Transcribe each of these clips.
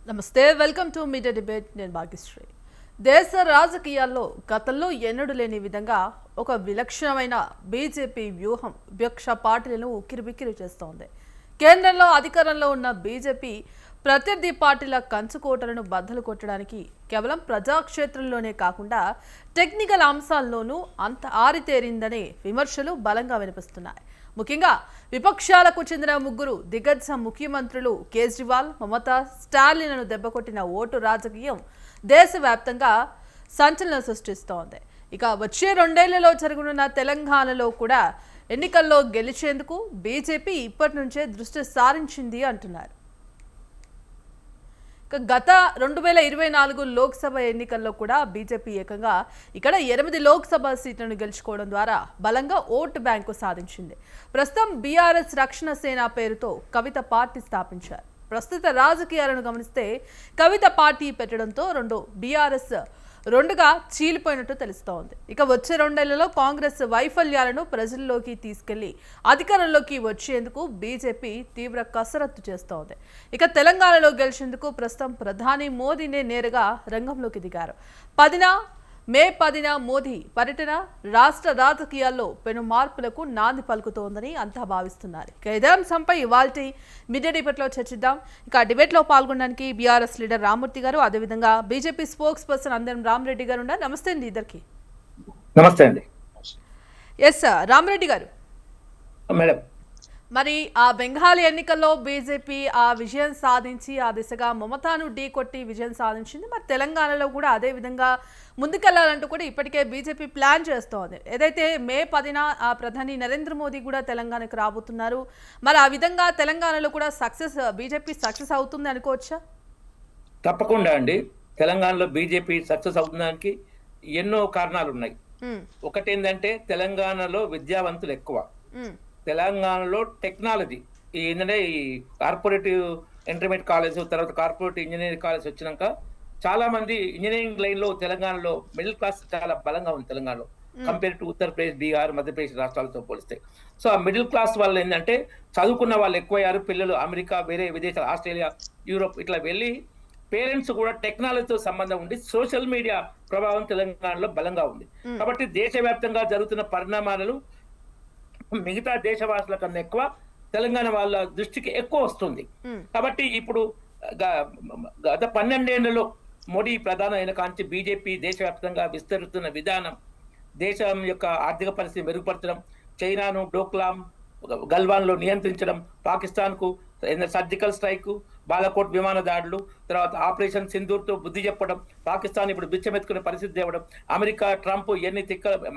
నమస్తే, welcome to media debate. నేను భాగ్యశ్రీ. దేశ రాజకీయాల్లో గతంలో ఎన్నడూ లేని విధంగా ఒక విలక్షణమైన బీజేపీ వ్యూహం విపక్ష పార్టీలను ఉక్కిరిబిక్కిరి చేస్తోంది. కేంద్రంలో అధికారంలో ఉన్న బీజేపీ ప్రత్యర్థి పార్టీల కంచుకోటలను బద్దలు కొట్టడానికి కేవలం ప్రజాక్షేత్రంలోనే కాకుండా టెక్నికల్ అంశాల్లోనూ అంత ఆరితేరిందనే విమర్శలు బలంగా వినిపిస్తున్నాయి. ముఖ్యంగా విపక్షాలకు చెందిన ముగ్గురు దిగ్గజ ముఖ్యమంత్రులు కేజ్రీవాల్, మమతా, స్టాలిన్లను దెబ్బకొట్టిన ఓటు రాజకీయం దేశవ్యాప్తంగా సంచలనం సృష్టిస్తోంది. ఇక వచ్చే 2 ఏళ్లలో జరగనున్న తెలంగాణలో కూడా ఎన్నికల్లో గెలిచేందుకు బీజేపీ ఇప్పటి నుంచే దృష్టి సారించింది అంటున్నారు. గత 2024 లోక్సభ ఎన్నికల్లో కూడా బీజేపీ ఏకంగా ఇక్కడ 8 లోక్సభ సీట్లను గెలుచుకోవడం ద్వారా బలంగా ఓటు బ్యాంకు సాధించింది. ప్రస్తుతం బీఆర్ఎస్ రక్షణ సేన పేరుతో కవిత పార్టీ స్థాపించారు. ప్రస్తుత రాజకీయాలను గమనిస్తే కవిత పార్టీ పెట్టడంతో బీఆర్ఎస్ రెండుగా చీలిపోయినట్టు తెలుస్తోంది. ఇక వచ్చే 2 ఏళ్లలో కాంగ్రెస్ వైఫల్యాలను ప్రజల్లోకి తీసుకెళ్లి అధికారంలోకి వచ్చేందుకు బీజేపీ తీవ్ర కసరత్తు చేస్తోంది. ఇక తెలంగాణలో గెలిచేందుకు ప్రస్తుతం ప్రధాని మోదీనే నేరుగా రంగంలోకి దిగారు. మే 10న మోదీ పర్యటన రాష్ట్ర రాజకీయాల్లో పెను మార్పులకు నాంది పలుకుతోందని అంతా భావిస్తున్నారు. ఇక ఇదే అంశంపై ఇవాల్టి మీడియా డిబేట్లో చర్చిద్దాం. ఇక డిబేట్లో పాల్గొనడానికి బీఆర్ఎస్ లీడర్ రామ్మూర్తి గారు, అదేవిధంగా బీజేపీ స్పోక్స్ పర్సన్ అందరం రామరెడ్డి గారు ఉన్నారు. నమస్తే అండి ఇద్దరికి. నమస్తే అండి. ఎస్ రామరెడ్డి గారు, మేడం, మరి ఆ బెంగాలీ ఎన్నికల్లో బీజేపీ ఆ విజయం సాధించి ఆ దిశగా మమతాను ఢీకొట్టి విజయం సాధించింది. మరి తెలంగాణలో కూడా అదే విధంగా ముందుకెళ్లాలంటూ కూడా ఇప్పటికే బీజేపీ ప్లాన్ చేస్తోంది. ఏదైతే మే 10న ప్రధాని నరేంద్ర మోదీ కూడా తెలంగాణకు రాబోతున్నారు. మరి ఆ విధంగా తెలంగాణలో కూడా బీజేపీ సక్సెస్ అవుతుంది అనుకోవచ్చా? తప్పకుండా అండి. తెలంగాణలో బీజేపీ సక్సెస్ అవుతుందానికి ఎన్నో కారణాలు ఉన్నాయి. ఒకటి ఏంటంటే తెలంగాణలో విద్యావంతులు ఎక్కువ, తెలంగాణలో టెక్నాలజీ ఏంటంటే ఈ కార్పొరేటివ్ ఇంటర్మీడియట్ కాలేజ్, తర్వాత కార్పొరేటివ్ ఇంజనీరింగ్ కాలేజ్ వచ్చినాక చాలా మంది ఇంజనీరింగ్ లైన్ లో తెలంగాణలో మిడిల్ క్లాస్ చాలా బలంగా ఉంది తెలంగాణలో కంపేర్ టు ఉత్తరప్రదేశ్, బీహార్, మధ్యప్రదేశ్ రాష్ట్రాలతో పోలిస్తే. సో ఆ మిడిల్ క్లాస్ వాళ్ళు ఏంటంటే చదువుకున్న వాళ్ళు ఎక్కువయ్యారు. పిల్లలు అమెరికా, వేరే విదేశాలు, ఆస్ట్రేలియా, యూరోప్ ఇట్లా వెళ్ళి పేరెంట్స్ కూడా టెక్నాలజీతో సంబంధం ఉండి సోషల్ మీడియా ప్రభావం తెలంగాణలో బలంగా ఉంది. కాబట్టి దేశవ్యాప్తంగా జరుగుతున్న పరిణామాలను మిగతా దేశవాసుల కన్నా ఎక్కువ తెలంగాణ వాళ్ళ దృష్టికి ఎక్కువ వస్తుంది. కాబట్టి ఇప్పుడు గత 12 ఏళ్లలో మోడీ ప్రధాని అయిన కాంచి బీజేపీ దేశవ్యాప్తంగా విస్తరిస్తున్న విధానం, దేశం యొక్క ఆర్థిక పరిస్థితి మెరుగుపరచడం, చైనాను డోక్లాం, గల్వాన్లో నియంత్రించడం, పాకిస్తాన్కు సర్జికల్ స్ట్రైక్, బాలకోట్ విమాన దాడులు, తర్వాత ఆపరేషన్ సింధూర్తో బుద్ధి చెప్పడం, పాకిస్తాన్ ఇప్పుడు బిచ్చమెత్తుకునే పరిస్థితి తేవడం, అమెరికా ట్రంప్ ఎన్ని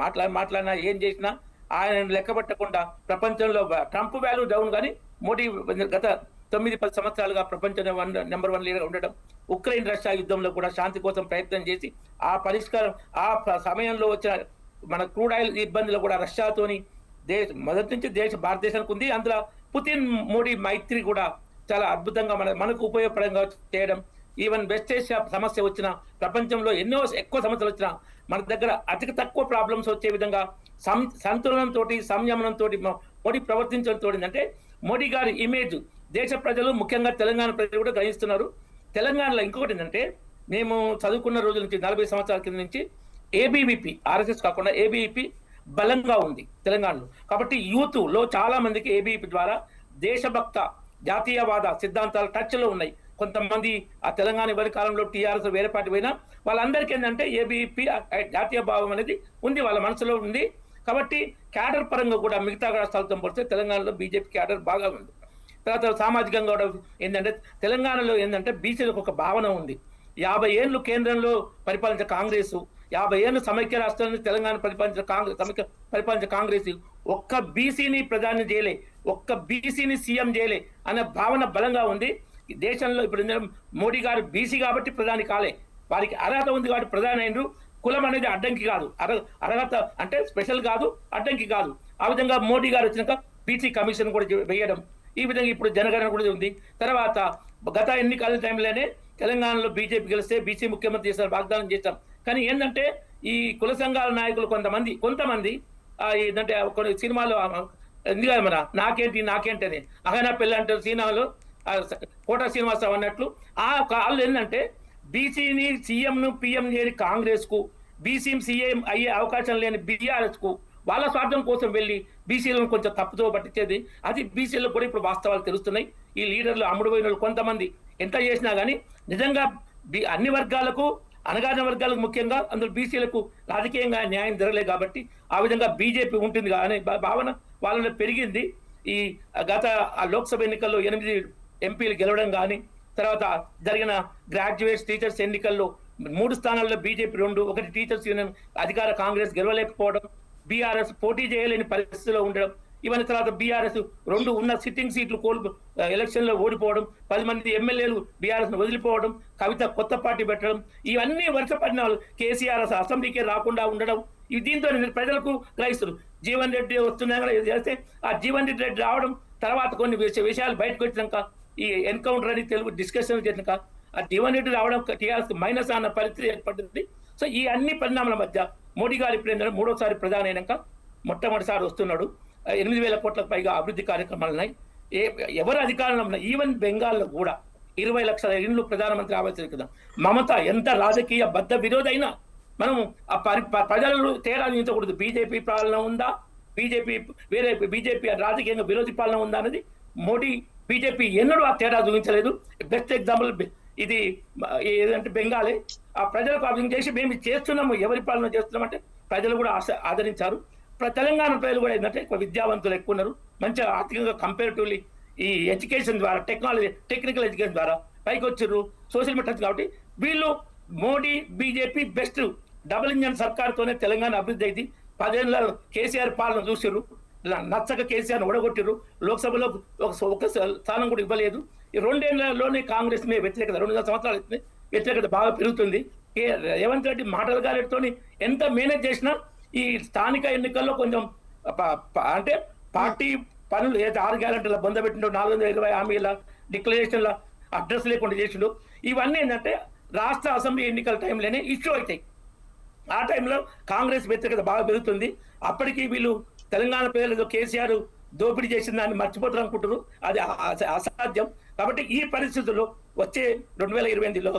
మాట్లాడినా ఏం చేసినా ఆయన లెక్క పెట్టకుండా ప్రపంచంలో ట్రంప్ వాల్యూ డౌన్, కానీ మోడీ గత 9-10 సంవత్సరాలుగా ప్రపంచంలో నెంబర్ 1 లీడర్ ఉండడం, ఉక్రెయిన్ రష్యా యుద్ధంలో కూడా శాంతి కోసం ప్రయత్నం చేసి ఆ పరిష్కారం, ఆ సమయంలో వచ్చిన మన క్రూడ్ ఆయిల్ ఇబ్బందులు కూడా రష్యాతోని మొదటి నుంచి భారతదేశానికి ఉంది. అందులో పుతిన్ మోడీ మైత్రి కూడా చాలా అద్భుతంగా మనకు ఉపయోగపడంగా చేయడం, ఈవెన్ వెస్ట్ ఏషియా సమస్య వచ్చిన, ప్రపంచంలో ఎన్నో ఎక్కువ సమస్యలు వచ్చినా మన దగ్గర అతి తక్కువ ప్రాబ్లమ్స్ వచ్చే విధంగా సంతులనంతో, సంయమనంతో మోడీ ప్రవర్తించడంతో అంటే మోడీ గారి ఇమేజ్ దేశ ప్రజలు, ముఖ్యంగా తెలంగాణ ప్రజలు కూడా గ్రహిస్తున్నారు. తెలంగాణలో ఇంకొకటి ఏంటంటే, మేము చదువుకున్న రోజుల నుంచి 40 సంవత్సరాల కింద నుంచి ఏబీవీపీ, ఆర్ఎస్ఎస్ కాకుండా ఏబీవీపీ బలంగా ఉంది తెలంగాణలో. కాబట్టి యూత్ లో చాలా మందికి ఏబీవీపీ ద్వారా దేశభక్త, జాతీయవాద సిద్ధాంతాలు టచ్ లో ఉన్నాయి. కొంతమంది ఆ తెలంగాణ ఇవ్వని కాలంలో టీఆర్ఎస్ వేరే పార్టీ పోయినా వాళ్ళందరికీ ఏంటంటే ఏబీవీపీ జాతీయ భావం అనేది ఉంది, వాళ్ళ మనసులో ఉంది. కాబట్టి క్యాడర్ పరంగా కూడా మిగతా రాష్ట్రాలతో పోలిస్తే తెలంగాణలో బీజేపీ క్యాడర్ బాగా ఉంది. తర్వాత సామాజికంగా కూడా ఏంటంటే తెలంగాణలో ఏంటంటే బీసీలకు ఒక భావన ఉంది. 50 ఏళ్ళు కేంద్రంలో పరిపాలించే కాంగ్రెస్, 50 ఏళ్ళు సమైక్య రాష్ట్రాన్ని తెలంగాణ పరిపాలించే కాంగ్రెస్ ఒక్క బీసీని ప్రధాని చేయలే, ఒక్క బీసీని సీఎం చేయలే అనే భావన బలంగా ఉంది దేశంలో. ఇప్పుడు మోడీ గారు బీసీ కాబట్టి ప్రధాని కాలే, వారికి అర్హత ఉంది కాబట్టి ప్రధాని అయినరు. కులం అనేది అడ్డంకి కాదు, అర్హత అంటే స్పెషల్ కాదు, అడ్డంకి కాదు. ఆ విధంగా మోడీ గారు వచ్చినాక బీసీ కమిషన్ కూడా వేయడం, ఈ విధంగా ఇప్పుడు జనగణన కూడా ఉంది. తర్వాత గత ఎన్నికల టైంలోనే తెలంగాణలో బీజేపీ గెలిస్తే బీసీ ముఖ్యమంత్రి చేశారు, వాగ్దానం చేశాం. కానీ ఏంటంటే ఈ కుల సంఘాల నాయకులు కొంతమంది ఏంటంటే కొన్ని సినిమాలో ఎందుకు మన నాకేంటి అని అహనా పెళ్ళి అంటారు సినిమాలో, కోట శ్రీనివాసరావు అన్నట్లు ఆ వాళ్ళు ఏంటంటే బీసీని సీఎంను పిఎం చేయని కాంగ్రెస్ కు, బీసీని సీఎం అయ్యే అవకాశం లేని బీఆర్ఎస్ కు వాళ్ళ స్వార్థం కోసం వెళ్ళి బీసీలను కొంచెం తప్పుతో పట్టించేది. అది బీసీలకు కూడా ఇప్పుడు వాస్తవాలు తెలుస్తున్నాయి. ఈ లీడర్లు అమ్ముడుపోయిన కొంతమంది ఎంత చేసినా కానీ నిజంగా అన్ని వర్గాలకు, అణగారిన వర్గాలకు ముఖ్యంగా అందులో బీసీలకు రాజకీయంగా న్యాయం జరగలేదు కాబట్టి ఆ విధంగా బీజేపీ ఉంటుంది అనే భావన వాళ్ళలో పెరిగింది. ఈ గత లోక్సభ ఎన్నికల్లో 8 ఎంపీలు గెలవడం కానీ, తర్వాత జరిగిన గ్రాడ్యుయేట్స్ టీచర్స్ ఎన్నికల్లో 3 స్థానాల్లో బీజేపీ 2, 1 టీచర్స్ యూనియన్ అధికార కాంగ్రెస్ గెలవలేకపోవడం, బీఆర్ఎస్ పోటీ చేయలేని పరిస్థితిలో ఉండడం, ఇవన్నీ తర్వాత బీఆర్ఎస్ 2 ఉన్న సిట్టింగ్ సీట్లు ఎలక్షన్ లో ఓడిపోవడం, 10 మంది ఎమ్మెల్యేలు బీఆర్ఎస్ ను వదిలిపోవడం, కవిత కొత్త పార్టీ పెట్టడం, ఇవన్నీ వరుస పరిణామాలు. కేసీఆర్ అసెంబ్లీకే రాకుండా ఉండడం, ఇవి దీంతో ప్రజలకు గ్రహిస్తారు. జీవన్ రెడ్డి వస్తున్నాయి చేస్తే ఆ జీవన్ రెడ్డి రావడం, తర్వాత కొన్ని విషయాలు బయటకు వచ్చినాక ఈ ఎన్కౌంటర్ అని తెలుగు డిస్కషన్ చేసినాక ఆ జీవన్ రెడ్డి రావడం టీఆర్ఎస్ మైనస్ అన్న పరిస్థితి ఏర్పడుతుంది. సో ఈ అన్ని పరిణామాల మధ్య మోడీ గారి ఇప్పుడు 3వ ప్రధాని అయినాక మొట్టమొదటిసారి వస్తున్నాడు. 8,000 కోట్లకు పైగా అభివృద్ధి కార్యక్రమాలు ఉన్నాయి. ఎవరు అధికారంలో ఉన్నా, ఈవెన్ బెంగాల్లో కూడా 20 లక్షల ఇండ్లు ప్రధానమంత్రి ఆవాస్ యోజన. మమత ఎంత రాజకీయ బద్ద విరోధైనా మనం ఆ ప్రజలు తేడా నించకూడదు. బీజేపీ పాలన ఉందా, బీజేపీ రాజకీయంగా విరోధి పాలన ఉందా అనేది మోడీ బీజేపీ ఎన్నడూ ఆ తేడా చూపించలేదు. బెస్ట్ ఎగ్జాంపుల్ ఇది ఏదంటే బెంగాలే. ఆ ప్రజలకు అభివృద్ధి చేసి మేము చేస్తున్నాము, ఎవరి పాలన చేస్తున్నామంటే ప్రజలు కూడా ఆదరించారు. తెలంగాణ ప్రజలు కూడా ఏంటంటే విద్యావంతులు ఎక్కువ ఉన్నారు, మంచిగా ఆర్థికంగా కంపేరిటివ్లీ ఈ ఎడ్యుకేషన్ ద్వారా, టెక్నికల్ ఎడ్యుకేషన్ ద్వారా పైకి వచ్చారు, సోషల్ మీడియా. కాబట్టి వీళ్ళు Modi BJP best double engine సర్కార్తోనే తెలంగాణ అభివృద్ధి అయింది. 10 ఏళ్ళ కేసీఆర్ పాలన చూసారు, నచ్చక కేసీఆర్ ఓడగొట్టారు, లోక్సభలో ఒక స్థానం కూడా ఇవ్వలేదు. ఈ 2 ఏళ్లలోనే కాంగ్రెస్ మీద వ్యతిరేకత, 2 సంవత్సరాలు వ్యతిరేకత బాగా పెరుగుతుంది. రేవంత్ రెడ్డి మాటల గారితో ఎంత మేనేజ్ చేసినా ఈ స్థానిక ఎన్నికల్లో కొంచెం అంటే పార్టీ పనులు 6 గ్యారెంటీల బొందబెట్టిండో, 420 హామీల డిక్లరేషన్ల అడ్రస్ లేకుండా చేసిండు. ఇవన్నీ ఏంటంటే రాష్ట్ర అసెంబ్లీ ఎన్నికల టైంలోనే ఇష్యూ అవుతాయి. ఆ టైంలో కాంగ్రెస్ వ్యతిరేకత బాగా పెరుగుతుంది. అప్పటికి వీళ్ళు తెలంగాణ ప్రజలు కేసీఆర్ దోపిడీ చేసిన దాన్ని మర్చిపోతారు అనుకుంటారు, అది అసాధ్యం. కాబట్టి ఈ పరిస్థితుల్లో వచ్చే 2028లో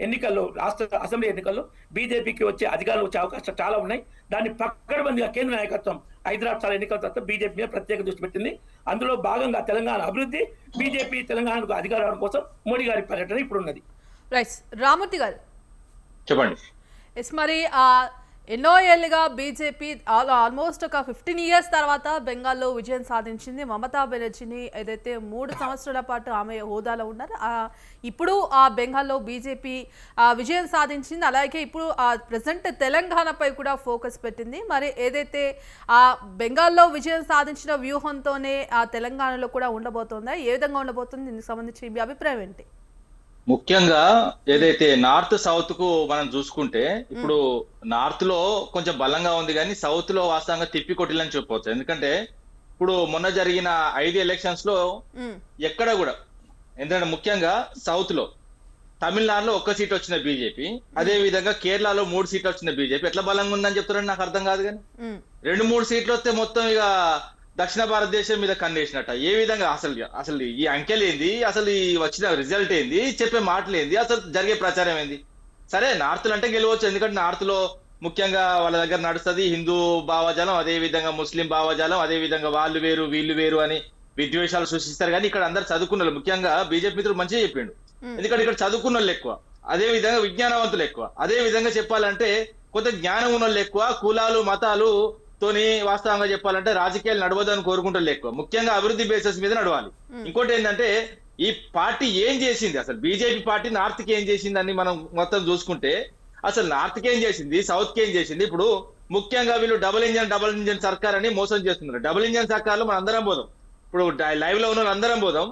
ఎన్నికల్లో, రాష్ట్ర అసెంబ్లీ ఎన్నికల్లో బీజేపీకి అధికారులు వచ్చే అవకాశాలు చాలా ఉన్నాయి. దాన్ని పక్కడబందిగా కేంద్ర నాయకత్వం 5 రాష్ట్రాల ఎన్నికల తర్వాత బీజేపీ మీద ప్రత్యేక దృష్టి పెట్టింది. అందులో భాగంగా తెలంగాణ అభివృద్ధి, బీజేపీ తెలంగాణకు అధికారం కోసం మోడీ గారి పర్యటన ఇప్పుడు ఉన్నది. రైట్, రామూర్తి గారు చెప్పండి. ఎస్, మరి ఎన్నో ఏళ్ళుగా బీజేపీ ఆల్మోస్ట్ ఒక 15 ఇయర్స్ తర్వాత బెంగాల్లో విజయం సాధించింది. మమతా బెనర్జీని ఏదైతే 3 సంవత్సరాల పాటు ఆమె హోదాలో ఉన్నారు, ఇప్పుడు ఆ బెంగాల్లో బీజేపీ విజయం సాధించింది. అలాగే ఇప్పుడు ప్రజెంట్ తెలంగాణపై కూడా ఫోకస్ పెట్టింది. మరి ఏదైతే ఆ బెంగాల్లో విజయం సాధించిన వ్యూహంతోనే ఆ తెలంగాణలో కూడా ఉండబోతుందా, ఏ విధంగా ఉండబోతుంది, దీనికి సంబంధించి మీ అభిప్రాయం ఏంటి? ముఖ్యంగా ఏదైతే నార్త్ సౌత్ కు మనం చూసుకుంటే, ఇప్పుడు నార్త్ లో కొంచెం బలంగా ఉంది కానీ సౌత్ లో వాస్తవంగా తిప్పి కొట్టిలని చెప్పవచ్చు. ఎందుకంటే ఇప్పుడు మొన్న జరిగిన 5 ఎలక్షన్స్ లో ఎక్కడ కూడా, ఎందుకంటే ముఖ్యంగా సౌత్ లో తమిళనాడులో 1 సీట్ వచ్చిన బీజేపీ, అదే విధంగా కేరళలో 3 సీట్లు వచ్చిన బీజేపీ ఎట్లా బలంగా ఉందని చెప్తారని నాకు అర్థం కాదు. కానీ 2-3 సీట్లు వస్తే మొత్తం ఇక దక్షిణ భారతదేశం మీద కన్నేసినట్ట. ఏ విధంగా అసలు ఈ అంకెలు ఏంది, అసలు ఈ వచ్చిన రిజల్ట్ ఏంది, చెప్పే మాటలు ఏంది, అసలు జరిగే ప్రచారం ఏంది? సరే నార్త్ అంటే గెలవచ్చు, ఎందుకంటే నార్త్ లో ముఖ్యంగా వాళ్ళ దగ్గర నడుస్తుంది హిందూ భావజాలం, అదే విధంగా ముస్లిం భావజాలం, అదే విధంగా వాళ్ళు వేరు వీళ్ళు వేరు అని విద్వేషాలు సృష్టిస్తారు. కానీ ఇక్కడ అందరు చదువుకున్న వాళ్ళు, ముఖ్యంగా బీజేపీ మిత్రులు మంచిగా చెప్పిండు, ఎందుకంటే ఇక్కడ చదువుకున్న వాళ్ళు ఎక్కువ, అదే విధంగా విజ్ఞానవంతులు ఎక్కువ, అదే విధంగా చెప్పాలంటే కొంత జ్ఞానం ఉన్న వాళ్ళు ఎక్కువ, కులాలు మతాలు తోని వాస్తవంగా చెప్పాలంటే రాజకీయాలు నడవదని కోరుకుంటారు ఎక్కువ, ముఖ్యంగా అభివృద్ధి బేసిస్ మీద నడవాలి. ఇంకోటి ఏంటంటే ఈ పార్టీ ఏం చేసింది, అసలు బీజేపీ పార్టీ నార్త్ కి ఏం చేసింది అని మనం మొత్తం చూసుకుంటే, అసలు నార్త్ కి ఏం చేసింది, సౌత్ కి ఏం చేసింది. ఇప్పుడు ముఖ్యంగా వీళ్ళు డబుల్ ఇంజన్ సర్కార్ అని మోసం చేస్తున్నారు. డబుల్ ఇంజన్ సర్కార్ లో మనం అందరం పోదాం, ఇప్పుడు లైవ్ లో ఉన్న అందరం పోదాం,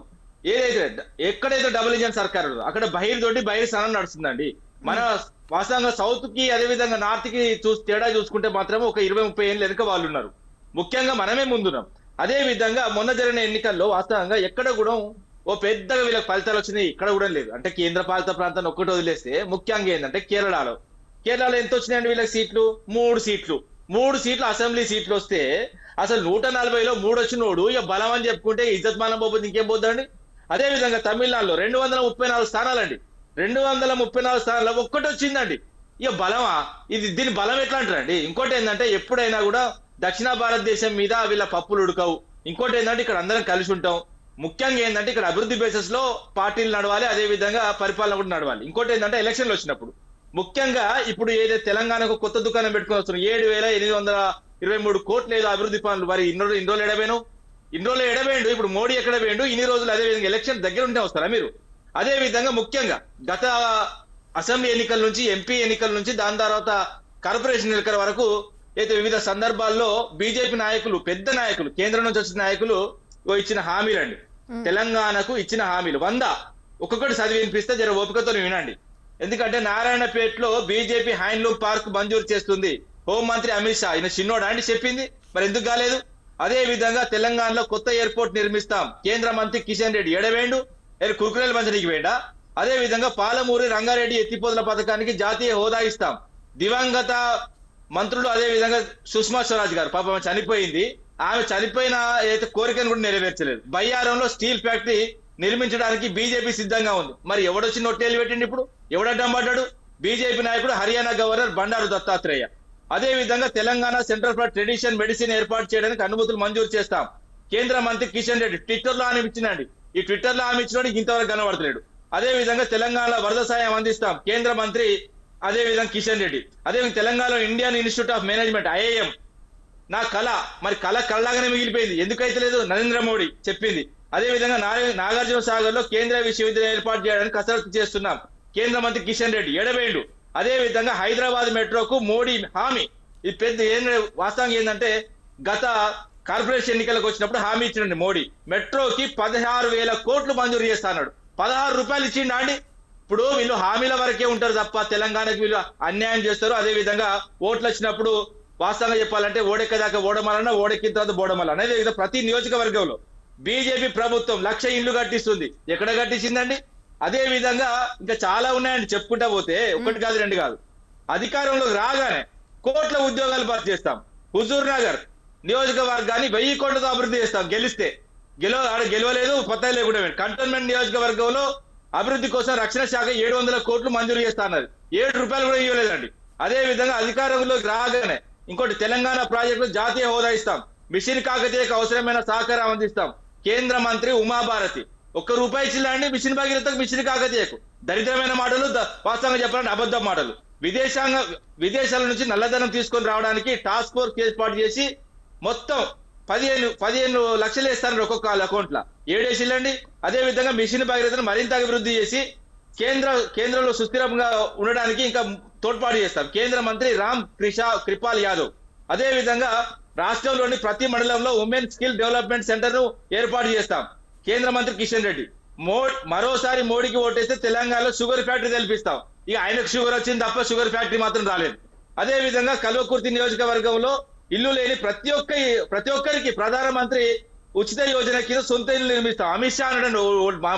ఎక్కడైతే డబుల్ ఇంజన్ సర్కార్ అక్కడ బహిర్ స్థానం నడుస్తుందండి. మన వాస్తవంగా సౌత్ కి అదే విధంగా నార్త్ కి తేడా చూసుకుంటే మాత్రం ఒక 20-30 ఏళ్ళు వెనుక వాళ్ళు ఉన్నారు, ముఖ్యంగా మనమే ముందున్నాం. అదే విధంగా మొన్న జరిగిన ఎన్నికల్లో వాస్తవంగా ఎక్కడ కూడా ఓ పెద్దగా వీళ్ళకి ఫలితాలు వచ్చినాయి ఇక్కడ కూడా లేదు. అంటే కేంద్ర పాలిత ప్రాంతాన్ని ఒక్కటి వదిలేస్తే ముఖ్యంగా ఏంటంటే కేరళలో ఎంత వచ్చినాయండి వీళ్ళకి సీట్లు? 3 సీట్లు అసెంబ్లీ సీట్లు వస్తే అసలు 140లో 3 వచ్చినోడు ఇక బలం అని చెప్పుకుంటే ఇజ్జత్ మానం పోతుంది, ఇంకేం పోద్దండి. అదే విధంగా తమిళనాడులో 234 స్థానాలండి. 234 స్థానాల్లో ఒక్కటి వచ్చిందండి. ఇక బలమా ఇది? దీని బలం ఎట్లా అంటారండి? ఇంకోటి ఏంటంటే ఎప్పుడైనా కూడా దక్షిణ భారతదేశం మీద వీళ్ళ పప్పులు ఉడకవు. ఇంకోటి ఏంటంటే ఇక్కడ అందరం కలిసి ఉంటాం. ముఖ్యంగా ఏంటంటే ఇక్కడ అభివృద్ధి బేసిస్ లో పార్టీలు నడవాలి, అదే విధంగా పరిపాలన కూడా నడవాలి. ఇంకోటి ఏంటంటే ఎలక్షన్లు వచ్చినప్పుడు ముఖ్యంగా ఇప్పుడు ఏదైతే తెలంగాణకు కొత్త దుకాణం పెట్టుకుని వస్తున్నాం 7,823 కోట్లు ఏదో అభివృద్ధి పనులు, మరి ఇన్ని రోజులు ఎడబోయాను, ఇన్ని రోజులు ఎడబోయిండు. ఇప్పుడు మోడీ ఎక్కడ పోయిండు? ఇన్ని రోజులు అదే విధంగా ఎలక్షన్ దగ్గర ఉంటే వస్తారా మీరు? అదే విధంగా ముఖ్యంగా గత అసెంబ్లీ ఎన్నికల నుంచి, ఎంపీ ఎన్నికల నుంచి, దాని తర్వాత కార్పొరేషన్ ఎన్నికల వరకు అయితే వివిధ సందర్భాల్లో బీజేపీ నాయకులు, పెద్ద నాయకులు, కేంద్రం నుంచి వచ్చిన నాయకులు ఇచ్చిన హామీలండి. తెలంగాణకు ఇచ్చిన హామీలు 100 ఒక్కొక్కటి చదివి వినిపిస్తే జర ఓపికతో వినండి. ఎందుకంటే నారాయణపేటలో బీజేపీ హ్యాండ్లూమ్ పార్క్ మంజూరు చేస్తుంది. హోంమంత్రి అమిత్ షా ఈయన చిన్నోడా అండి చెప్పింది? మరి ఎందుకు కాలేదు? అదే విధంగా తెలంగాణలో కొత్త ఎయిర్పోర్ట్ నిర్మిస్తాం. కేంద్ర మంత్రి కిషన్ రెడ్డి ఎడవేండు, కుర్కురేలు మంత్రికి వేండా? అదే విధంగా పాలమూరి రంగారెడ్డి ఎత్తిపోతల పథకానికి జాతీయ హోదా ఇస్తాం. దివంగత మంత్రులు అదే విధంగా సుష్మా స్వరాజ్ గారు పాపం చనిపోయింది, ఆమె చనిపోయిన ఏదైతే కోరికను కూడా నెరవేర్చలేదు. బయ్యారంలో స్టీల్ ఫ్యాక్టరీ నిర్మించడానికి బీజేపీ సిద్ధంగా ఉంది. మరి ఎవడొచ్చి నొట్టేలు పెట్టిండి? ఇప్పుడు ఎవడడ్డం పడ్డాడు? బీజేపీ నాయకుడు హర్యానా గవర్నర్ బండారు దత్తాత్రేయ. అదే విధంగా Telangana centre for tradition medicine ఏర్పాటు చేయడానికి అనుమతులు మంజూరు చేస్తాం. కేంద్ర మంత్రి కిషన్ రెడ్డి ట్విట్టర్ లో హామీ ఇచ్చినండి. ఈ ట్విట్టర్ లో హామీ ఇచ్చినోడికి ఇంతవరకు కనబడతలేడు. అదే విధంగా తెలంగాణలో వరద సాయం అందిస్తాం. కేంద్ర మంత్రి అదే విధంగా కిషన్ రెడ్డి. అదే విధంగా తెలంగాణలో Indian institute of management IIM నా కళ, మరి కళలాగానే మిగిలిపోయింది. ఎందుకైతే లేదు? నరేంద్ర మోడీ చెప్పింది. అదే విధంగా నాగార్జున సాగర్ లో కేంద్ర విశ్వవిద్యాలయం ఏర్పాటు చేయడానికి కసరత్తు చేస్తున్నాం. కేంద్ర మంత్రి కిషన్ రెడ్డి ఎడబేండు. అదే విధంగా హైదరాబాద్ మెట్రోకు మోడీ హామీ. ఇది పెద్ద వాస్తవంగా ఏంటంటే గత కార్పొరేషన్ ఎన్నికలకు వచ్చినప్పుడు హామీ ఇచ్చినండి మోడీ. మెట్రోకి 16,000 కోట్లు మంజూరు చేస్తా అన్నాడు. 16 రూపాయలు ఇచ్చిండా అండి? ఇప్పుడు వీళ్ళు హామీల వరకే ఉంటారు తప్ప తెలంగాణకి వీళ్ళు అన్యాయం చేస్తారు. అదే విధంగా ఓట్లు వచ్చినప్పుడు వాస్తవంగా చెప్పాలంటే ఓడెక్కదాకా ఓడమలన్నా, ఓడెక్కిన తర్వాత బోడమలన్నా. అదే విధంగా ప్రతి నియోజకవర్గంలో బీజేపీ ప్రభుత్వం 1,00,000 ఇండ్లు కట్టిస్తుంది. ఎక్కడ కట్టించిందండి? అదే విధంగా ఇంకా చాలా ఉన్నాయండి చెప్పుకుంటా పోతే, ఒకటి కాదు రెండు కాదు. అధికారంలోకి రాగానే కోట్ల ఉద్యోగాలు భర్తీ చేస్తాం. హుజూర్ నగర్ నియోజకవర్గాన్ని 1000 కోట్లతో అభివృద్ధి చేస్తాం. గెలిస్తే గెలవలేదు, పత్తా లేకుండా కంటోన్మెంట్ నియోజకవర్గంలో అభివృద్ధి కోసం రక్షణ శాఖ 700 కోట్లు మంజూరు చేస్తా అన్నది. 7 రూపాయలు కూడా ఇవ్వలేదండి. అదే విధంగా అధికారంలోకి రాగానే ఇంకోటి తెలంగాణ ప్రాజెక్టులు జాతీయ హోదా ఇస్తాం. మిషన్ కాకతీయకు అవసరమైన సహకారం అందిస్తాం. కేంద్ర మంత్రి ఉమాభారతి ₹1 ఇచ్చిలా అండి మిషన్ భగీరథకు, మిషన్ కాకతీయకు. దరిద్రమైన మాటలు, వాస్తవంగా చెప్పాలంటే అబద్ధం మాటలు. విదేశాల నుంచి నల్లధనం తీసుకొని రావడానికి టాస్క్ ఫోర్స్ ఏర్పాటు చేసి మొత్తం 15 లక్షలు వేస్తాను ఒక్కొక్క అకౌంట్ లా. 7 వేసిల్లండి. అదే విధంగా మిషన్ భగీరథను మరింత అభివృద్ధి చేసి కేంద్రంలో సుస్థిరంగా ఉండడానికి ఇంకా తోడ్పాటు చేస్తాం. కేంద్ర మంత్రి రామ్ కృపాల్ యాదవ్. అదే విధంగా రాష్ట్రంలోని ప్రతి మండలంలో ఉమెన్ స్కిల్ డెవలప్మెంట్ సెంటర్ ను ఏర్పాటు చేస్తాం. కేంద్ర మంత్రి కిషన్ రెడ్డి. మరోసారి మోడీకి ఓటేస్తే తెలంగాణలో షుగర్ ఫ్యాక్టరీ తెలిపిస్తాం. ఇక ఆయనకు షుగర్ వచ్చింది తప్ప షుగర్ ఫ్యాక్టరీ మాత్రం రాలేదు. అదే విధంగా కల్వకుర్తి నియోజకవర్గంలో ఇల్లు లేని ప్రతి ఒక్కరికి ప్రధానమంత్రి ఉచిత యోజన కింద సొంత ఇల్లు నిర్మిస్తాం. అమిత్ షా అన్నాడు,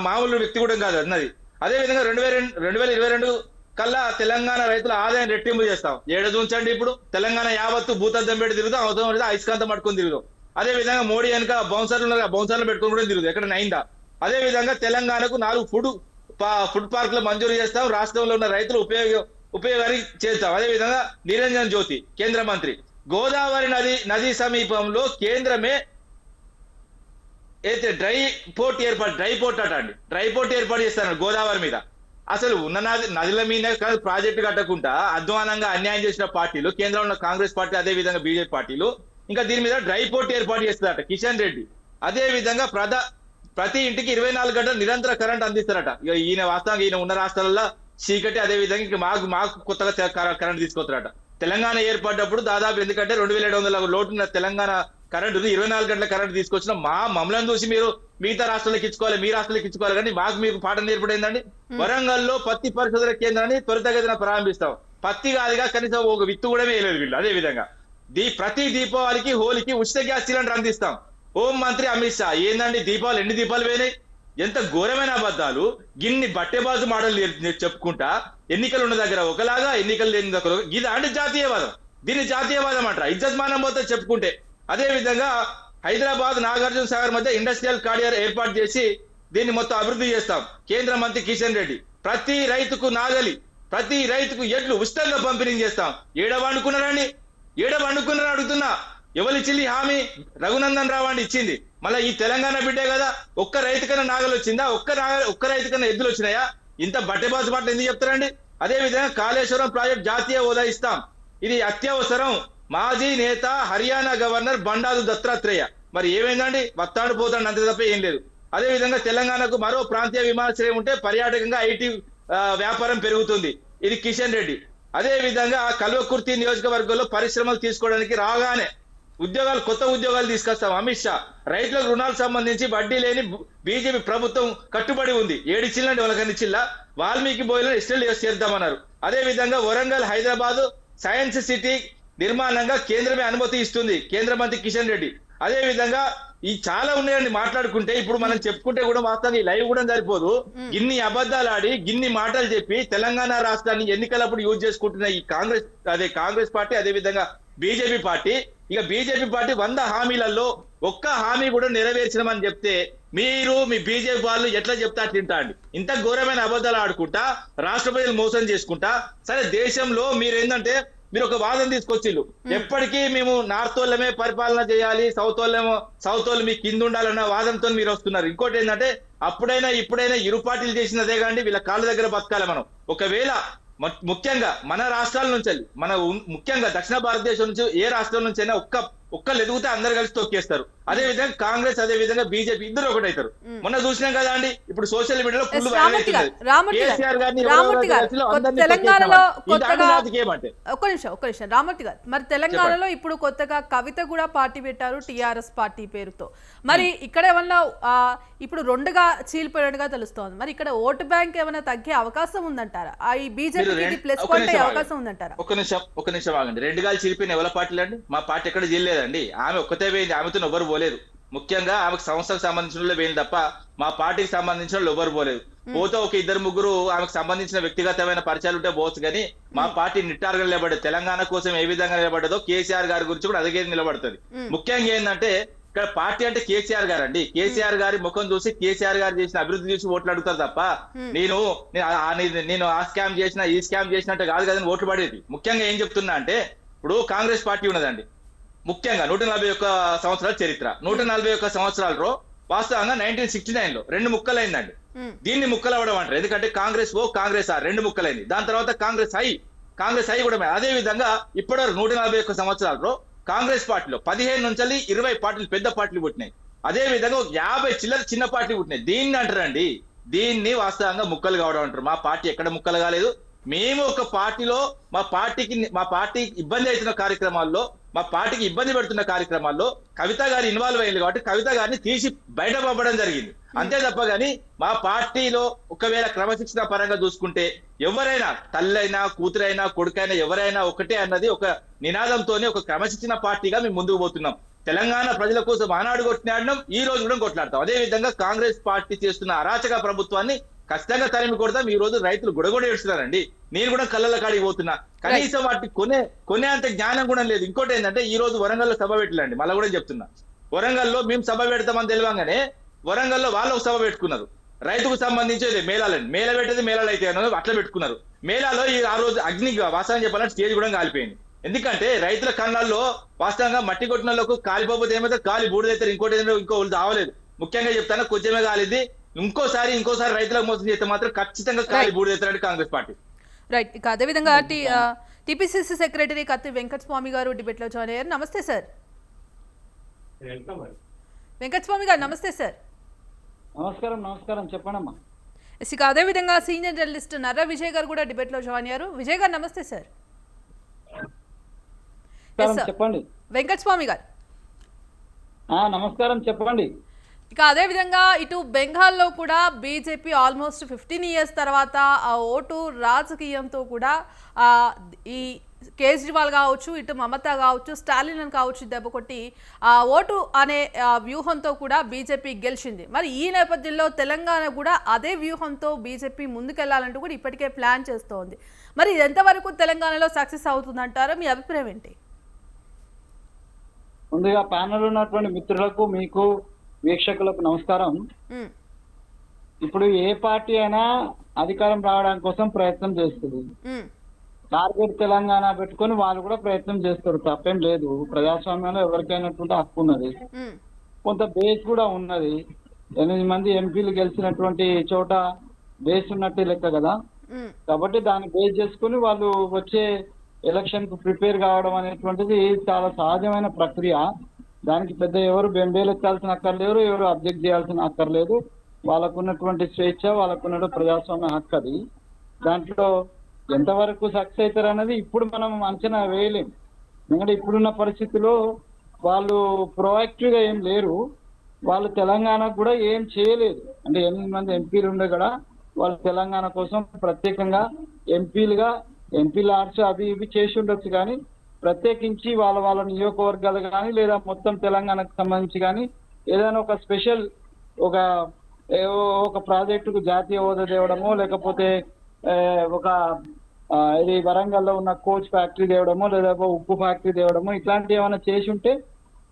మామూలు వ్యక్తి కూడా కాదు అన్నది. అదే విధంగా 2022 కల్లా తెలంగాణ రైతుల ఆదాయం రెట్టింపు చేస్తాం. చూంచండి ఇప్పుడు తెలంగాణ యావత్తు భూతద్దం పెట్టి తిరుగుతాం, అవసరం ఐస్కాంతం పట్టుకొని తిరుగుతాం. అదే విధంగా మోడీ వెనక బౌన్సర్లు పెట్టుకుని కూడా తిరుగుతాం. ఎక్కడ నైందా? అదే విధంగా తెలంగాణకు 4 ఫుడ్ పార్కులు మంజూరు చేస్తాం. రాష్ట్రంలో ఉన్న రైతులు ఉపయోగానికి చేస్తాం. అదే విధంగా నిరంజన్ జ్యోతి కేంద్ర మంత్రి. గోదావరి నది సమీపంలో కేంద్రమే అయితే డ్రై పోర్ట్ అట అండి. డ్రై పోర్ట్ ఏర్పాటు చేస్తాను గోదావరి మీద. అసలు ఉన్న నదుల మీద ప్రాజెక్టు కట్టకుండా అధ్వానంగా అన్యాయం చేసిన పార్టీలు, కేంద్రంలో ఉన్న కాంగ్రెస్ పార్టీ, అదే విధంగా బీజేపీ పార్టీలు ఇంకా దీని మీద డ్రై పోర్ట్ ఏర్పాటు చేస్తారట కిషన్ రెడ్డి. అదే విధంగా ప్రతి ఇంటికి 24 గంటలు నిరంతర కరెంట్ అందిస్తారట. ఈయన వాస్తవంగా ఈయన ఉన్న రాష్ట్రాలలో చీకటి. అదే విధంగా ఇంకా మాకు కొత్తగా కరెంట్ తీసుకొస్తారట. తెలంగాణ ఏర్పడ్డప్పుడు దాదాపు ఎందుకంటే 2700 లోటున్న తెలంగాణ కరెంటును 24 గంటల కరెంట్ తీసుకొచ్చిన మమ్మల్ని చూసి మీరు మిగతా రాష్ట్రాలకు ఇచ్చుకోవాలి, మీ రాష్ట్రాలకు ఇచ్చుకోవాలి, కానీ మీకు పాఠం నేర్పడైందండి. వరంగల్లో పత్తి పరిశోధన కేంద్రాన్ని త్వరితగతిన ప్రారంభిస్తాం. పత్తి కాదుగా కనీసం ఒక విత్తు కూడా వేయలేదు వీళ్ళు. అదే విధంగా ప్రతి దీపావళికి, హోలీకి ఉచిత గ్యాస్ సిలిండర్ అందిస్తాం. హోం మంత్రి అమిత్ షా ఏందండి దీపావళి ఎన్ని దీపాలు పోయినాయి? ఎంత ఘోరమైన అబద్ధాలు! గిన్ని బట్టెబాజు మాటలు చెప్పుకుంటా ఎన్నికలు ఉన్న దగ్గర ఒకలాగా, ఎన్నికలు లేని దగ్గర ఇది అంటే జాతీయవాదం. దీన్ని జాతీయవాదం అంటారా? ఇజ్జత్-మానం పోతే చెప్పుకుంటే. అదే విధంగా హైదరాబాద్ నాగార్జున సాగర్ మధ్య ఇండస్ట్రియల్ కారిడార్ ఏర్పాటు చేసి దీన్ని మొత్తం అభివృద్ధి చేస్తాం. కేంద్ర మంత్రి కిషన్ రెడ్డి ప్రతి రైతుకు నాగలి, ప్రతి రైతుకు ఎడ్లు ఉచితంగా పంపిణీ చేస్తాం. ఏడవనుకున్నారని అడుగుతున్నా. ఎవరిచ్చిల్లి హామీ? రఘునందన్ రావు అండి ఇచ్చింది. మళ్ళీ ఈ తెలంగాణ బిడ్డే కదా, ఒక్క రైతుకన్నా నాగలు వచ్చిందా? ఒక్క రైతుకన్నా ఎద్దులు వచ్చినాయా? ఇంత బట్టెబాసు మాటలు ఎందుకు చెప్తారండి? అదే విధంగా కాళేశ్వరం ప్రాజెక్ట్ జాతీయ హోదా ఇస్తాం, ఇది అత్యవసరం. మాజీ నేత హర్యానా గవర్నర్ బండారు దత్తాత్రేయ మరి ఏమైందండి? వత్తాడు పోతాడు అంతే తప్ప ఏం లేదు. అదే విధంగా తెలంగాణకు మరో ప్రాంతీయ విమానాశ్రయం ఉంటే పర్యాటకంగా ఐటీ వ్యాపారం పెరుగుతుంది, ఇది కిషన్ రెడ్డి. అదే విధంగా కల్వకుర్తి నియోజకవర్గంలో పరిశ్రమలు తీసుకోవడానికి రాగానే కొత్త ఉద్యోగాలు తీసుకొస్తాం. అమిత్ షా రైతులకు రుణాలకు సంబంధించి వడ్డీ లేని బీజేపీ ప్రభుత్వం కట్టుబడి ఉంది. ఏడిచ్చిల్లండి వాళ్ళకని చిల్లా వాల్మీకి బోయిలను ఎస్టేల్ చేద్దామన్నారు. అదే విధంగా వరంగల్ హైదరాబాద్ సైన్స్ సిటీ నిర్మాణంగా కేంద్రమే అనుమతి ఇస్తుంది, కేంద్ర మంత్రి కిషన్ రెడ్డి. అదే విధంగా ఈ చాలా ఉన్నాయండి మాట్లాడుకుంటే. ఇప్పుడు మనం చెప్పుకుంటే కూడా వాస్తవంగా ఈ లైవ్ కూడా సరిపోదు. గిన్ని అబద్ధాలు ఆడి గిన్ని మాటలు చెప్పి తెలంగాణ రాష్ట్రాన్ని ఎన్నికలప్పుడు యూజ్ చేసుకుంటున్న ఈ కాంగ్రెస్ పార్టీ, అదే విధంగా బీజేపీ పార్టీ. ఇక బీజేపీ పార్టీ 100 హామీలలో ఒక్క హామీ కూడా నెరవేర్చమని చెప్తే మీరు మీ బీజేపీ వాళ్ళు ఎట్లా చెప్తా తింటా అండి. ఇంత ఘోరమైన అబద్ధాలు ఆడుకుంటా రాష్ట్ర ప్రజలు మోసం చేసుకుంటా. సరే దేశంలో మీరు ఏంటంటే మీరు ఒక వాదన తీసుకొచ్చిళ్ళు, ఎప్పటికీ మేము నార్త్ వాళ్ళమే పరిపాలన చేయాలి, సౌత్ వాళ్ళు మీ కింద ఉండాలన్న వాదనతో మీరు వస్తున్నారు. ఇంకోటి ఏంటంటే ఇప్పుడైనా ఇరు పార్టీలు చేసినదే కానీ వీళ్ళ కాళ్ళ దగ్గర బతకాలి మనం. ఒకవేళ ముఖ్యంగా మన రాష్ట్రాల నుంచి ముఖ్యంగా దక్షిణ భారతదేశం నుంచి ఏ రాష్ట్రం నుంచి అయినా ఒక్కళ్ళు ఎదుగుతే అందరు కలిసి తొక్కేస్తారు. అదే విధంగా కాంగ్రెస్, అదే విధంగా బీజేపీ ఇద్దరు ఒకటైతారు. మొన్న చూసినాం కదా అండి, ఇప్పుడు సోషల్ మీడియాలో ఫుల్ కేసీఆర్ గారిని ఒక్క నిమిషం రామూర్తి గారు, మరి తెలంగాణలో ఇప్పుడు కొత్తగా కవిత కూడా పార్టీ పెట్టారు టీఆర్ఎస్ పార్టీ పేరుతో. మరి ఇక్కడ ఏమన్నా ఇప్పుడు రెండుగా చీలిపోయినట్టుగా తెలుస్తోంది. మరి ఇక్కడ ఓటు బ్యాంక్ ఏమైనా తగ్గే అవకాశం ఉందంటారా? ఈ బీజేపీకి ప్లస్ పాయింట్ అయ్యే అవకాశం ఉందంటారా? ఒక నిమిషం ఆగండి. రెండు గాలి చీలిపోయిన ఎవరి పార్టీలు అండి? మా పార్టీ ఎక్కడ చేయలేదండి. ఆమె ఒక్కతే పోయింది, ఆమెతో ఎవరు పోలేదు. ముఖ్యంగా ఆమెకు సంస్థకు సంబంధించిన పోయింది తప్ప మా పార్టీకి సంబంధించిన వాళ్ళు ఎవరు పోలేదు. పోతే ఒక 2-3 ఆమెకు సంబంధించిన వ్యక్తిగతమైన పరిచయాలు ఉంటే పోవచ్చు, కానీ మా పార్టీ నిట్టారుగా నిలబడేది. తెలంగాణ కోసం ఏ విధంగా నిలబడ్డదో కేసీఆర్ గారి గురించి కూడా అదే నిలబడుతుంది. ముఖ్యంగా ఏంటంటే ఇక్కడ పార్టీ అంటే కేసీఆర్ గారు అండి. కేసీఆర్ గారి ముఖం చూసి కేసీఆర్ గారు చేసిన అభివృద్ధి చూసి ఓట్లు అడుగుతారు తప్ప నేను ఆ స్కామ్ చేసిన ఈ స్కామ్ చేసినట్టు కాదు కదని ఓట్లు పడేది. ముఖ్యంగా ఏం చెప్తున్నా అంటే ఇప్పుడు కాంగ్రెస్ పార్టీ ఉన్నదండి, ముఖ్యంగా 141 సంవత్సరాల చరిత్ర. 141 సంవత్సరాలలో వాస్తవంగా 1969లో 2 ముక్కలైందండి. దీన్ని ముక్కలు అవ్వడం అంటారు. ఎందుకంటే కాంగ్రెస్ కాంగ్రెస్ 2 ముక్కలైంది. దాని తర్వాత కాంగ్రెస్ ఐ కూడా. అదే విధంగా ఇప్పటివరకు 141 సంవత్సరాలలో కాంగ్రెస్ పార్టీలో 15 నుంచి 20 పార్టీలు పెద్ద పార్టీలు పుట్టినాయి. అదే విధంగా 50 చిన్న పార్టీలు పుట్టినాయి. దీన్ని అంటారండి, దీన్ని వాస్తవంగా ముక్కలు కావడం అంటారు. మా పార్టీ ఎక్కడ ముక్కలు కాలేదు. మేము ఒక పార్టీలో మా పార్టీకి ఇబ్బంది అవుతున్న కార్యక్రమాల్లో, మా పార్టీకి ఇబ్బంది పెడుతున్న కార్యక్రమాల్లో కవిత గారు ఇన్వాల్వ్ అయ్యింది కాబట్టి కవిత గారిని తీసి బయట పంపడం జరిగింది. అంతే తప్ప గాని మా పార్టీలో ఒకవేళ క్రమశిక్షణ పరంగా చూసుకుంటే ఎవరైనా తల్లైనా కూతురైనా కొడుకైనా ఎవరైనా ఒకటే అన్నది ఒక నినాదంతోనే ఒక క్రమశిక్షణ పార్టీగా మేము ముందుకు పోతున్నాం. తెలంగాణ ప్రజల కోసం ఆనాడు కొట్లాడినాం, ఈ రోజు కూడా కొట్లాడతాం. అదే విధంగా కాంగ్రెస్ పార్టీ చేస్తున్న అరాచక ప్రభుత్వాన్ని ఖచ్చితంగా తరిమి కొడతాం. ఈ రోజు రైతులు గొడగొడ ఏడుస్తున్నారండి. నేను కూడా కళ్ళల కాడికి పోతున్నా, కనీసం వాటి కొనే అంత జ్ఞానం కూడా లేదు. ఇంకోటి ఏంటంటే ఈ రోజు వరంగల్లో సభ పెట్టలేండి, మళ్ళీ కూడా చెప్తున్నా. వరంగల్లో మేము సభ పెడతామని తెలియగానే వరంగల్లో వాళ్ళు ఒక సభ పెట్టుకున్నారు. రైతుకు సంబంధించేది మేళ పెట్టేది మేళాలు అయితే అట్లా పెట్టుకున్నారు. మేళాలో ఆ రోజు అగ్ని వాస్తవం చెప్పాలంటే స్టేజ్ కూడా కాలిపోయింది. ఎందుకంటే రైతుల కన్నాల్లో వాస్తవంగా మట్టి కొట్టినలకు కాలిపోతే ఏమైతే కాలి బూడిదైతారు. ఇంకో తావలేదు. ముఖ్యంగా చెప్తాను, కొంచెమే కాలింది. ఇంకోసారి రైతులకు మోసం చేస్తే మాత్రం ఖచ్చితంగా కాలి బూడిదైతారండి కాంగ్రెస్ పార్టీ. రైట్. ఇక అదేవిధంగా టిపిసిసి సెక్రటరీ కత్తి వెంకటస్వామి గారు డిబేట్ లో జాయిన్ అయ్యారు. నమస్తే సార్. వెంకటస్వామి గారు నమస్తే సార్. నమస్కారం చెప్పండమ్మా. ఇక అదేవిధంగా సీనియర్ జర్నలిస్ట్ నర్ర విజయ్ గారు కూడా డిబేట్ లో జాయిన్ అయ్యారు. విజయ్ గారు నమస్తే సార్. చెప్పండి. వెంకటస్వామి గారు నమస్కారం చెప్పండి. ఇక అదేవిధంగా ఇటు బెంగాల్లో కూడా బీజేపీ ఆల్మోస్ట్ 15 years తర్వాత ఆ ఓటు రాజకీయంతో కూడా ఈ కేజ్రీవాల్ కావచ్చు, ఇటు మమతా కావచ్చు, స్టాలిన్ కావచ్చు దెబ్బ కొట్టి ఆ ఓటు అనే వ్యూహంతో కూడా బీజేపీ గెలిచింది. మరి ఈ నేపథ్యంలో తెలంగాణ కూడా అదే వ్యూహంతో బీజేపీ ముందుకెళ్లాలంటూ కూడా ఇప్పటికే ప్లాన్ చేస్తోంది. మరి ఇది ఎంతవరకు తెలంగాణలో సక్సెస్ అవుతుందంటారో మీ అభిప్రాయం ఏంటి? ముందుగా ప్యానల్ ఉన్నటువంటి మిత్రులకు, మీకు వీక్షకులకు నమస్కారం. ఇప్పుడు ఏ పార్టీ అయినా అధికారం రావడానికి కోసం ప్రయత్నం చేస్తుంది. ఉమ్, టార్గెట్ తెలంగాణ పెట్టుకొని వాళ్ళు కూడా ప్రయత్నం చేస్తారు, తప్పేం లేదు. ప్రజాస్వామ్యంలో ఎవరికైనటువంటి హక్కు ఉన్నది, ఉమ్, కొంత బేస్ కూడా ఉన్నది. 8 మంది ఎంపీలు గెలిచినటువంటి చోట బేస్ ఉన్నట్టే లెక్క కదా. ఉమ్, కాబట్టి దాన్ని బేస్ చేసుకుని వాళ్ళు వచ్చే ఎలక్షన్ కు ప్రిపేర్ కావడం అనేటువంటిది చాలా సహజమైన ప్రక్రియ. దానికి పెద్ద ఎవరు బెంబేలెత్తాల్సిన అక్కర్లేరు, ఎవరు అబ్జెక్ట్ చేయాల్సిన అక్కర్లేదు. వాళ్ళకున్నటువంటి స్వేచ్ఛ, వాళ్ళకున్న ప్రజాస్వామ్య హక్కు అది. దాంట్లో ఎంతవరకు సక్సెస్ అవుతారు అనేది ఇప్పుడు మనం అంచనా వేయలేం. ఎందుకంటే ఇప్పుడున్న పరిస్థితుల్లో వాళ్ళు ప్రొయాక్టివ్ గా ఏం లేరు. వాళ్ళు తెలంగాణకు కూడా ఏం చేయలేదు. అంటే 8 మంది ఎంపీలు ఉండే కూడా వాళ్ళు తెలంగాణ కోసం ప్రత్యేకంగా ఎంపీల ఆర్ట్స్ అవి ఇవి చేసి ఉండొచ్చు, కానీ ప్రత్యేకించి వాళ్ళ నియోజకవర్గాలు కానీ లేదా మొత్తం తెలంగాణకు సంబంధించి కానీ ఏదైనా ఒక స్పెషల్ ఒక ఒక ప్రాజెక్టుకు జాతీయ హోదా తేవడమో, లేకపోతే ఆ, ఒక ఇది వరంగల్లో ఉన్న కోచ్ ఫ్యాక్టరీ తేవడమో, లేదా ఒక ఉప్పు ఫ్యాక్టరీ తేవడమో, ఇట్లాంటివి ఏమైనా చేసి ఉంటే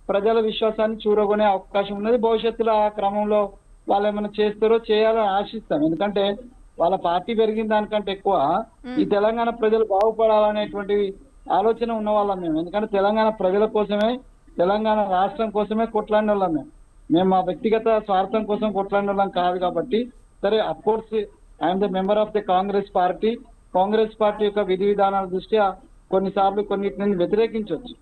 ప్రజల విశ్వాసాన్ని చూరగొనే అవకాశం ఉన్నది. భవిష్యత్తులో ఆ క్రమంలో వాళ్ళు ఏమైనా చేస్తారో చేయాలని ఆశిస్తాం. ఎందుకంటే వాళ్ళ పార్టీ పెరిగిన దానికంటే ఎక్కువ ఈ తెలంగాణ ప్రజలు బాగుపడాలనేటువంటి ఆలోచన ఉన్న వాళ్ళం మేము. ఎందుకంటే తెలంగాణ ప్రజల కోసమే, తెలంగాణ రాష్ట్రం కోసమే కొట్లాడిన వాళ్ళం మేము మా వ్యక్తిగత స్వార్థం కోసం కొట్లాడిన వాళ్ళం కాదు. కాబట్టి సరే, of course I'm the member of the Congress party. Congress party యొక్క విధి విధానాల దృష్ట్యా కొన్నిసార్లు కొన్నిటిని వ్యతిరేకించవచ్చు.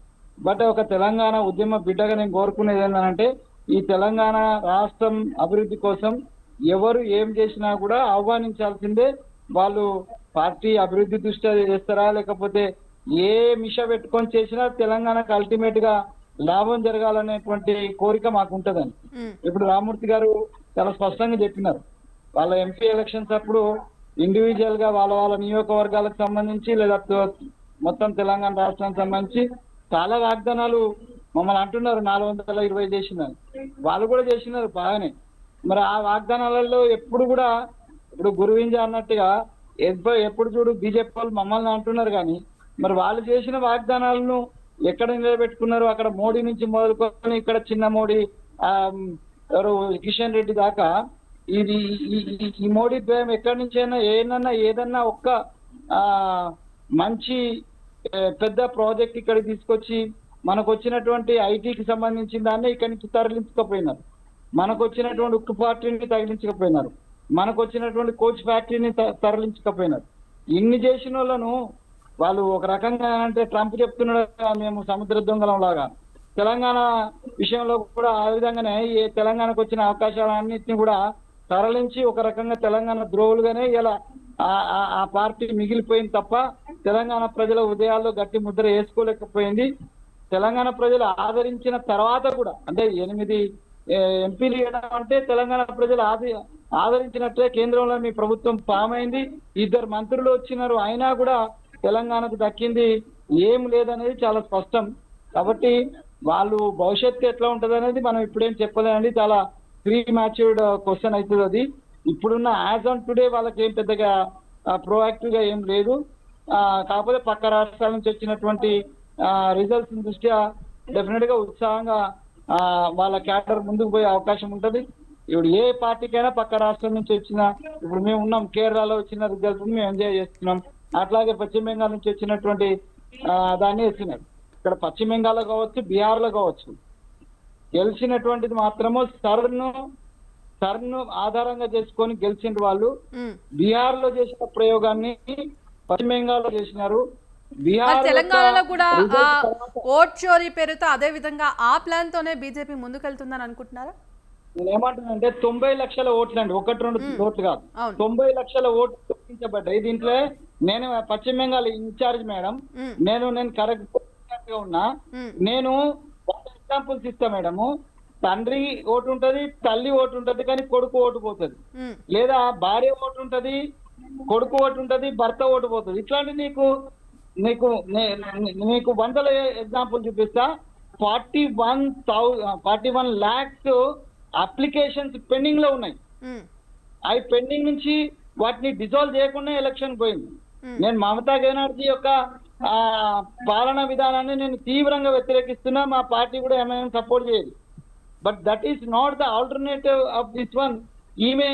బట్ ఒక తెలంగాణ ఉద్యమ బిడ్డగా నేను కోరుకునేది ఏంటంటే, ఈ తెలంగాణ రాష్ట్రం అభివృద్ధి కోసం ఎవరు ఏం చేసినా కూడా ఆహ్వానించాల్సిందే. వాళ్ళు పార్టీ అభివృద్ధి దృష్ట్యా చేస్తారా, లేకపోతే ఏ మిష పెట్టుకొని చేసినా తెలంగాణకు అల్టిమేట్ గా లాభం జరగాలనేటువంటి కోరిక మాకు ఉంటదని. ఉమ్, ఇప్పుడు రామూర్తి గారు చాలా స్పష్టంగా చెప్పినారు. వాళ్ళ ఎంపీ ఎలక్షన్స్ అప్పుడు ఇండివిజువల్ గా వాళ్ళ నియోజకవర్గాలకు సంబంధించి లేదా మొత్తం తెలంగాణ రాష్ట్రానికి సంబంధించి చాలా వాగ్దానాలు మమ్మల్ని అంటున్నారు 420 చేసినారు. వాళ్ళు కూడా చేసినారు బాగానే. మరి ఆ వాగ్దానాలలో ఎప్పుడు కూడా ఇప్పుడు గురువింజ అన్నట్టుగా ఎప్పుడు చూడు బీజేపీ వాళ్ళు మమ్మల్ని అంటున్నారు, కానీ మరి వాళ్ళు చేసిన వాగ్దానాలను ఎక్కడ నిలబెట్టుకున్నారు? అక్కడ మోడీ నుంచి మొదలుకొని ఇక్కడ చిన్న మోడీ ఎవరు కిషన్ రెడ్డి దాకా ఇది ఈ మోడీ ద్వయం ఎక్కడి నుంచైనా ఏదన్నా ఒక్క ఆ మంచి పెద్ద ప్రాజెక్ట్ ఇక్కడికి తీసుకొచ్చి మనకు వచ్చినటువంటి ఐటీకి సంబంధించిన దాన్ని ఇక్కడి నుంచి తరలించకపోయినారు. మనకు వచ్చినటువంటి ఉక్కు ఫ్యాక్టరీని తరలించకపోయినారు. మనకు వచ్చినటువంటి కోచ్ ఫ్యాక్టరీని తరలించకపోయినారు. ఇన్ని చేసిన వాళ్ళను వాళ్ళు ఒక రకంగా అంటే ట్రంప్ చెప్తున్నాడు మేము సముద్ర దొంగలం లాగా. తెలంగాణ విషయంలో కూడా ఆ విధంగానే ఈ తెలంగాణకు వచ్చిన అవకాశాలన్నింటినీ కూడా తరలించి ఒక రకంగా తెలంగాణ ద్రోవులుగానే ఇలా ఆ పార్టీ మిగిలిపోయింది తప్ప తెలంగాణ ప్రజల హృదయాల్లో గట్టి ముద్ర వేసుకోలేకపోయింది. తెలంగాణ ప్రజలు ఆదరించిన తర్వాత కూడా అంటే 8 ఎంపీలు ఇవ్వడం అంటే తెలంగాణ ప్రజలు ఆదరించినట్లే. కేంద్రంలో మీ ప్రభుత్వం ఫామ్ అయింది, 2 మంత్రులు వచ్చినారు, అయినా కూడా తెలంగాణకు దక్కింది ఏం లేదనేది చాలా స్పష్టం. కాబట్టి వాళ్ళు భవిష్యత్తు ఎట్లా ఉంటది అనేది మనం ఇప్పుడేం చెప్పలేనండి. చాలా ప్రీ మ్యాచ్యూర్డ్ క్వశ్చన్ అవుతుంది అది. ఇప్పుడున్న యాజ్ ఆన్ టుడే వాళ్ళకి ఏం పెద్దగా ప్రోయాక్టివ్ గా ఏం లేదు. కాకపోతే పక్క రాష్ట్రాల నుంచి వచ్చినటువంటి రిజల్ట్స్ దృష్ట్యా డెఫినెట్ గా ఉత్సాహంగా వాళ్ళ క్యాడర్ ముందుకు పోయే అవకాశం ఉంటది. ఇప్పుడు ఏ పార్టీకైనా పక్క రాష్ట్రం నుంచి వచ్చిన, ఇప్పుడు మేము ఉన్నాం కేరళలో వచ్చిన రిజల్ట్స్ మేము ఎంజాయ్ చేస్తున్నాం. అట్లాగే పశ్చిమ బెంగాల్ నుంచి వచ్చినటువంటి దాన్ని ఇస్తున్నారు. ఇక్కడ పశ్చిమ బెంగాల్లో కావచ్చు, బీహార్ లో కావచ్చు, గెలిచినటువంటిది మాత్రము సర్ను ఆధారంగా చేసుకొని గెలిచిన వాళ్ళు బీహార్ లో చేసిన ప్రయోగాన్ని పశ్చిమ బెంగాల్లో చేసినారు. బీహార్ తెలంగాణలో కూడా ఓట్ చోరీ పేరుతో అదే విధంగా ఆ ప్లాన్ తోనే బీజేపీ ముందుకెళ్తుందని అనుకుంటున్నారా? నేను ఏమంటున్నానంటే 90 లక్షల ఓట్లు అండి, 1-2 ఓట్లు కాదు, 90 లక్షల ఓట్లు తొలగించబడ్డాయి. దీంట్లో నేను పశ్చిమ బెంగాల్ ఇన్ఛార్జ్ మేడం, నేను కరెక్ట్ గా ఉన్నా. నేను ఎగ్జాంపుల్స్ ఇస్తా మేడము. తండ్రి ఓటు ఉంటది, తల్లి ఓటు ఉంటది, కానీ కొడుకు ఓటు పోతుంది. లేదా భార్య ఓటు ఉంటది, కొడుకు ఓటు ఉంటది, భర్త ఓటు పోతుంది. ఇట్లాంటి నీకు వందల ఎగ్జాంపుల్ చూపిస్తా. 41 lakhs అప్లికేషన్స్ పెండింగ్ లో ఉన్నాయి. అవి పెండింగ్ నుంచి వాటిని డిజాల్వ్ చేయకుండా ఎలక్షన్ పోయింది. నేను మమతా బెనర్జీ యొక్క పాలనా విధానాన్ని నేను తీవ్రంగా వ్యతిరేకిస్తున్నా. మా పార్టీ కూడా ఏమైనా సపోర్ట్ చేయదు. But that is not the alternative of this one. ఈమె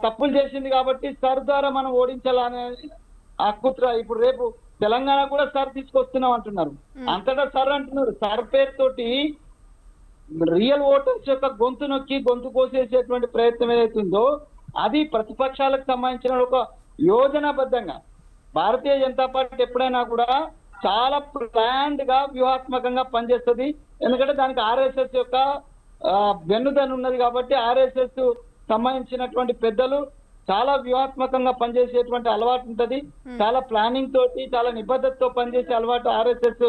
తప్పులు చేసింది కాబట్టి సర్ ద్వారా మనం ఓడించాలనే ఆ కుట్ర ఇప్పుడు రేపు తెలంగాణ కూడా సర్ తీసుకొస్తున్నాం అంటున్నారు. అంతటా సర్ అంటున్నారు. సర్ పేరుతోటి రియల్ ఓటర్స్ యొక్క గొంతు నొక్కి గొంతు కోసేసేటువంటి ప్రయత్నం ఏదైతుందో అది ప్రతిపక్షాలకు సంబంధించిన ఒక యోజనాబద్ధంగా భారతీయ జనతా పార్టీ ఎప్పుడైనా కూడా చాలా ప్లాన్డ్ గా వ్యూహాత్మకంగా పనిచేస్తుంది. ఎందుకంటే దానికి ఆర్ఎస్ఎస్ యొక్క వెన్నుదన్ను ఉన్నది కాబట్టి ఆర్ఎస్ఎస్ సంబంధించినటువంటి పెద్దలు చాలా వ్యూహాత్మకంగా పనిచేసేటువంటి అలవాటు ఉంటది. చాలా ప్లానింగ్ తోటి చాలా నిబద్ధతతో పనిచేసే అలవాటు ఆర్ఎస్ఎస్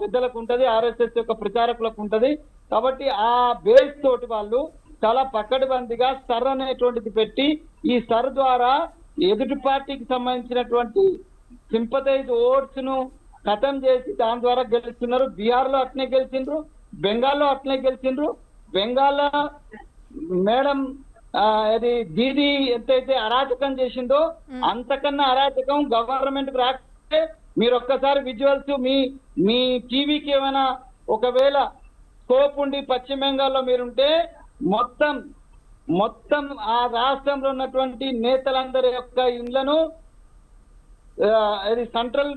పెద్దలకు ఉంటది, ఆర్ఎస్ఎస్ యొక్క ప్రచారకులకు ఉంటది. కాబట్టి ఆ బేస్ తోటి వాళ్ళు చాలా పకడ్బందీగా సర్ అనేటువంటిది పెట్టి ఈ సర్ ద్వారా ఎదుటి పార్టీకి సంబంధించినటువంటి సింపథైజ్ ఓట్స్ ను ఖతం చేసి దాని ద్వారా గెలుస్తున్నారు. బీహార్ లో అట్నే గెలిచిండ్రు, బెంగాల్లో అట్నే గెలిచిండ్రు. బెంగాల్లో మేడం అది దీది ఎంతైతే అరాచకం చేసిందో అంతకన్నా అరాచకం గవర్నమెంట్ కు రాకపోతే మీరు ఒక్కసారి విజువల్స్ మీ టీవీకి ఏమైనా ఒకవేళ స్కోప్ ఉండి పశ్చిమ బెంగాల్లో మీరుంటే మొత్తం ఆ రాష్ట్రంలో ఉన్నటువంటి నేతలందరి యొక్క ఇండ్లను అది సెంట్రల్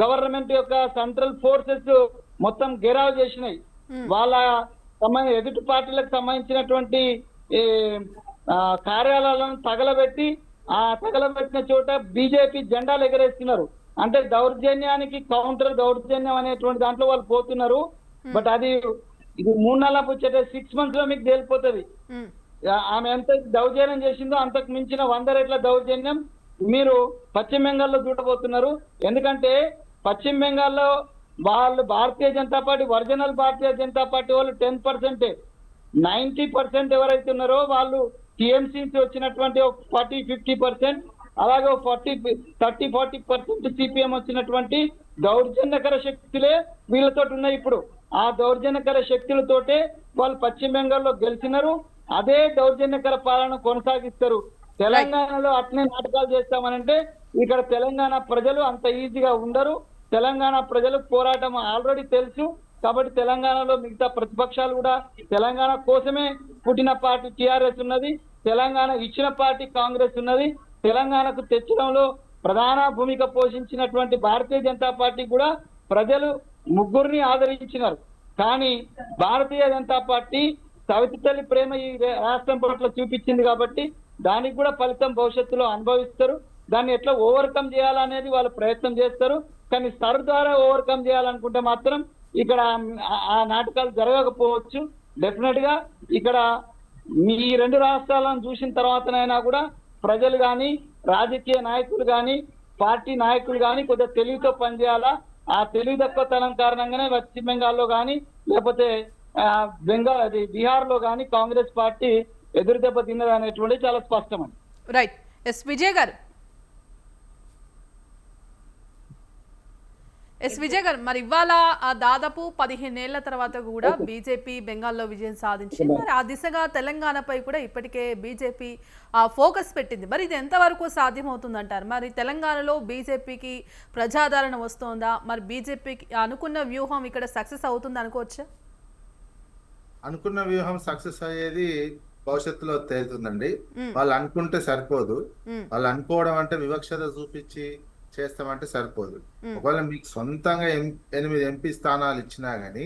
గవర్నమెంట్ యొక్క సెంట్రల్ ఫోర్సెస్ మొత్తం గెరావ్ చేసినాయి. వాళ్ళ ఎదుటి పార్టీలకు సంబంధించినటువంటి కార్యాలయాలను తగలబెట్టి ఆ తగలబెట్టిన చోట బీజేపీ జెండాలు ఎగరేస్తున్నారు. అంటే దౌర్జన్యానికి కౌంటర్ దౌర్జన్యం అనేటువంటి దాంట్లో వాళ్ళు పోతున్నారు. బట్ అది ఇది 3 నెలల పుచ్చటే 6 months లో మీకు తేలిపోతుంది. ఆమె ఎంత దౌర్జన్యం చేసిందో అంతకు మించిన 100 రెట్ల దౌర్జన్యం మీరు పశ్చిమ బెంగాల్లో చూడబోతున్నారు. ఎందుకంటే పశ్చిమ బెంగాల్లో వాళ్ళు Bharatiya Janata party original Bharatiya Janata party వాళ్ళు 10%, 90% ఎవరైతే ఉన్నారో వాళ్ళు టీఎంసీ నుంచి వచ్చినటువంటి 40-50%, అలాగే 30-40% సిపిఎం వచ్చినటువంటి దౌర్జన్యకర శక్తులే వీళ్ళతో ఉన్నాయి. ఇప్పుడు ఆ దౌర్జన్యకర శక్తులతోటే వాళ్ళు పశ్చిమ బెంగాల్లో గెలిచినారు. అదే దౌర్జన్యకర పాలన కొనసాగిస్తారు. తెలంగాణలో అట్నే నాటకాలు చేస్తామనంటే ఇక్కడ తెలంగాణ ప్రజలు అంత ఈజీగా ఉండరు. తెలంగాణ ప్రజలు పోరాటం ఆల్రెడీ తెలుసు. కాబట్టి తెలంగాణలో మిగతా ప్రతిపక్షాలు కూడా తెలంగాణ కోసమే పుట్టిన పార్టీ టిఆర్ఎస్ ఉన్నది, తెలంగాణ ఇచ్చిన పార్టీ కాంగ్రెస్ ఉన్నది. తెలంగాణకు తెచ్చడంలో ప్రధాన భూమిక పోషించినటువంటి భారతీయ జనతా పార్టీ కూడా ప్రజలు ముగ్గురిని ఆదరించినారు. కానీ భారతీయ జనతా పార్టీ సవితి తల్లి ప్రేమ ఈ రాష్ట్రం పట్ల చూపించింది కాబట్టి దానికి కూడా ఫలితం భవిష్యత్తులో అనుభవిస్తారు. దాన్ని ఎట్లా ఓవర్కమ్ చేయాలనేది వాళ్ళు ప్రయత్నం చేస్తారు. కానీ సర్ ద్వారా ఓవర్కమ్ చేయాలనుకుంటే మాత్రం ఇక్కడ ఆ నాటకాలు జరగకపోవచ్చు. డెఫినెట్ గా ఇక్కడ మీ 2 రాష్ట్రాలను చూసిన తర్వాతనైనా కూడా ప్రజలు కానీ రాజకీయ నాయకులు కానీ పార్టీ నాయకులు కానీ కొద్దిగా తెలివితో పనిచేయాలా. ఆ తెలివి తక్కువతనం కారణంగానే పశ్చిమ బెంగాల్లో కానీ లేకపోతే బీహార్ లో కానీ కాంగ్రెస్ పార్టీ ఎదురు దెబ్బ తిన్నది అనేటువంటి చాలా స్పష్టమండి. రైట్. ఎస్ విజయ్ గారు, మరి ఇవాళ దాదాపు 15 ఏళ్ల తర్వాత కూడా బీజేపీ బెంగాల్లో విజయం సాధించింది. మరి ఆ దిశగా తెలంగాణపై కూడా ఇప్పటికే బీజేపీ ఫోకస్ పెట్టింది. మరి ఇది ఎంతవరకు సాధ్యమవుతుందంటారు? మరి తెలంగాణలో బీజేపీకి ప్రజాదరణ వస్తోందా? మరి బీజేపీకి అనుకున్న వ్యూహం ఇక్కడ సక్సెస్ అవుతుంది అనుకోవచ్చా? అనుకున్న వ్యూహం సక్సెస్ అయ్యేది భవిష్యత్తులో తేలుతుందండి. వాళ్ళు అనుకుంటే సరిపోదు. వాళ్ళు అనుకోవడం అంటే వివక్షత చూపించి చేస్తామంటే సరిపోదు. ఒకవేళ మీకు సొంతంగా 8 ఎంపీ స్థానాలు ఇచ్చినా గానీ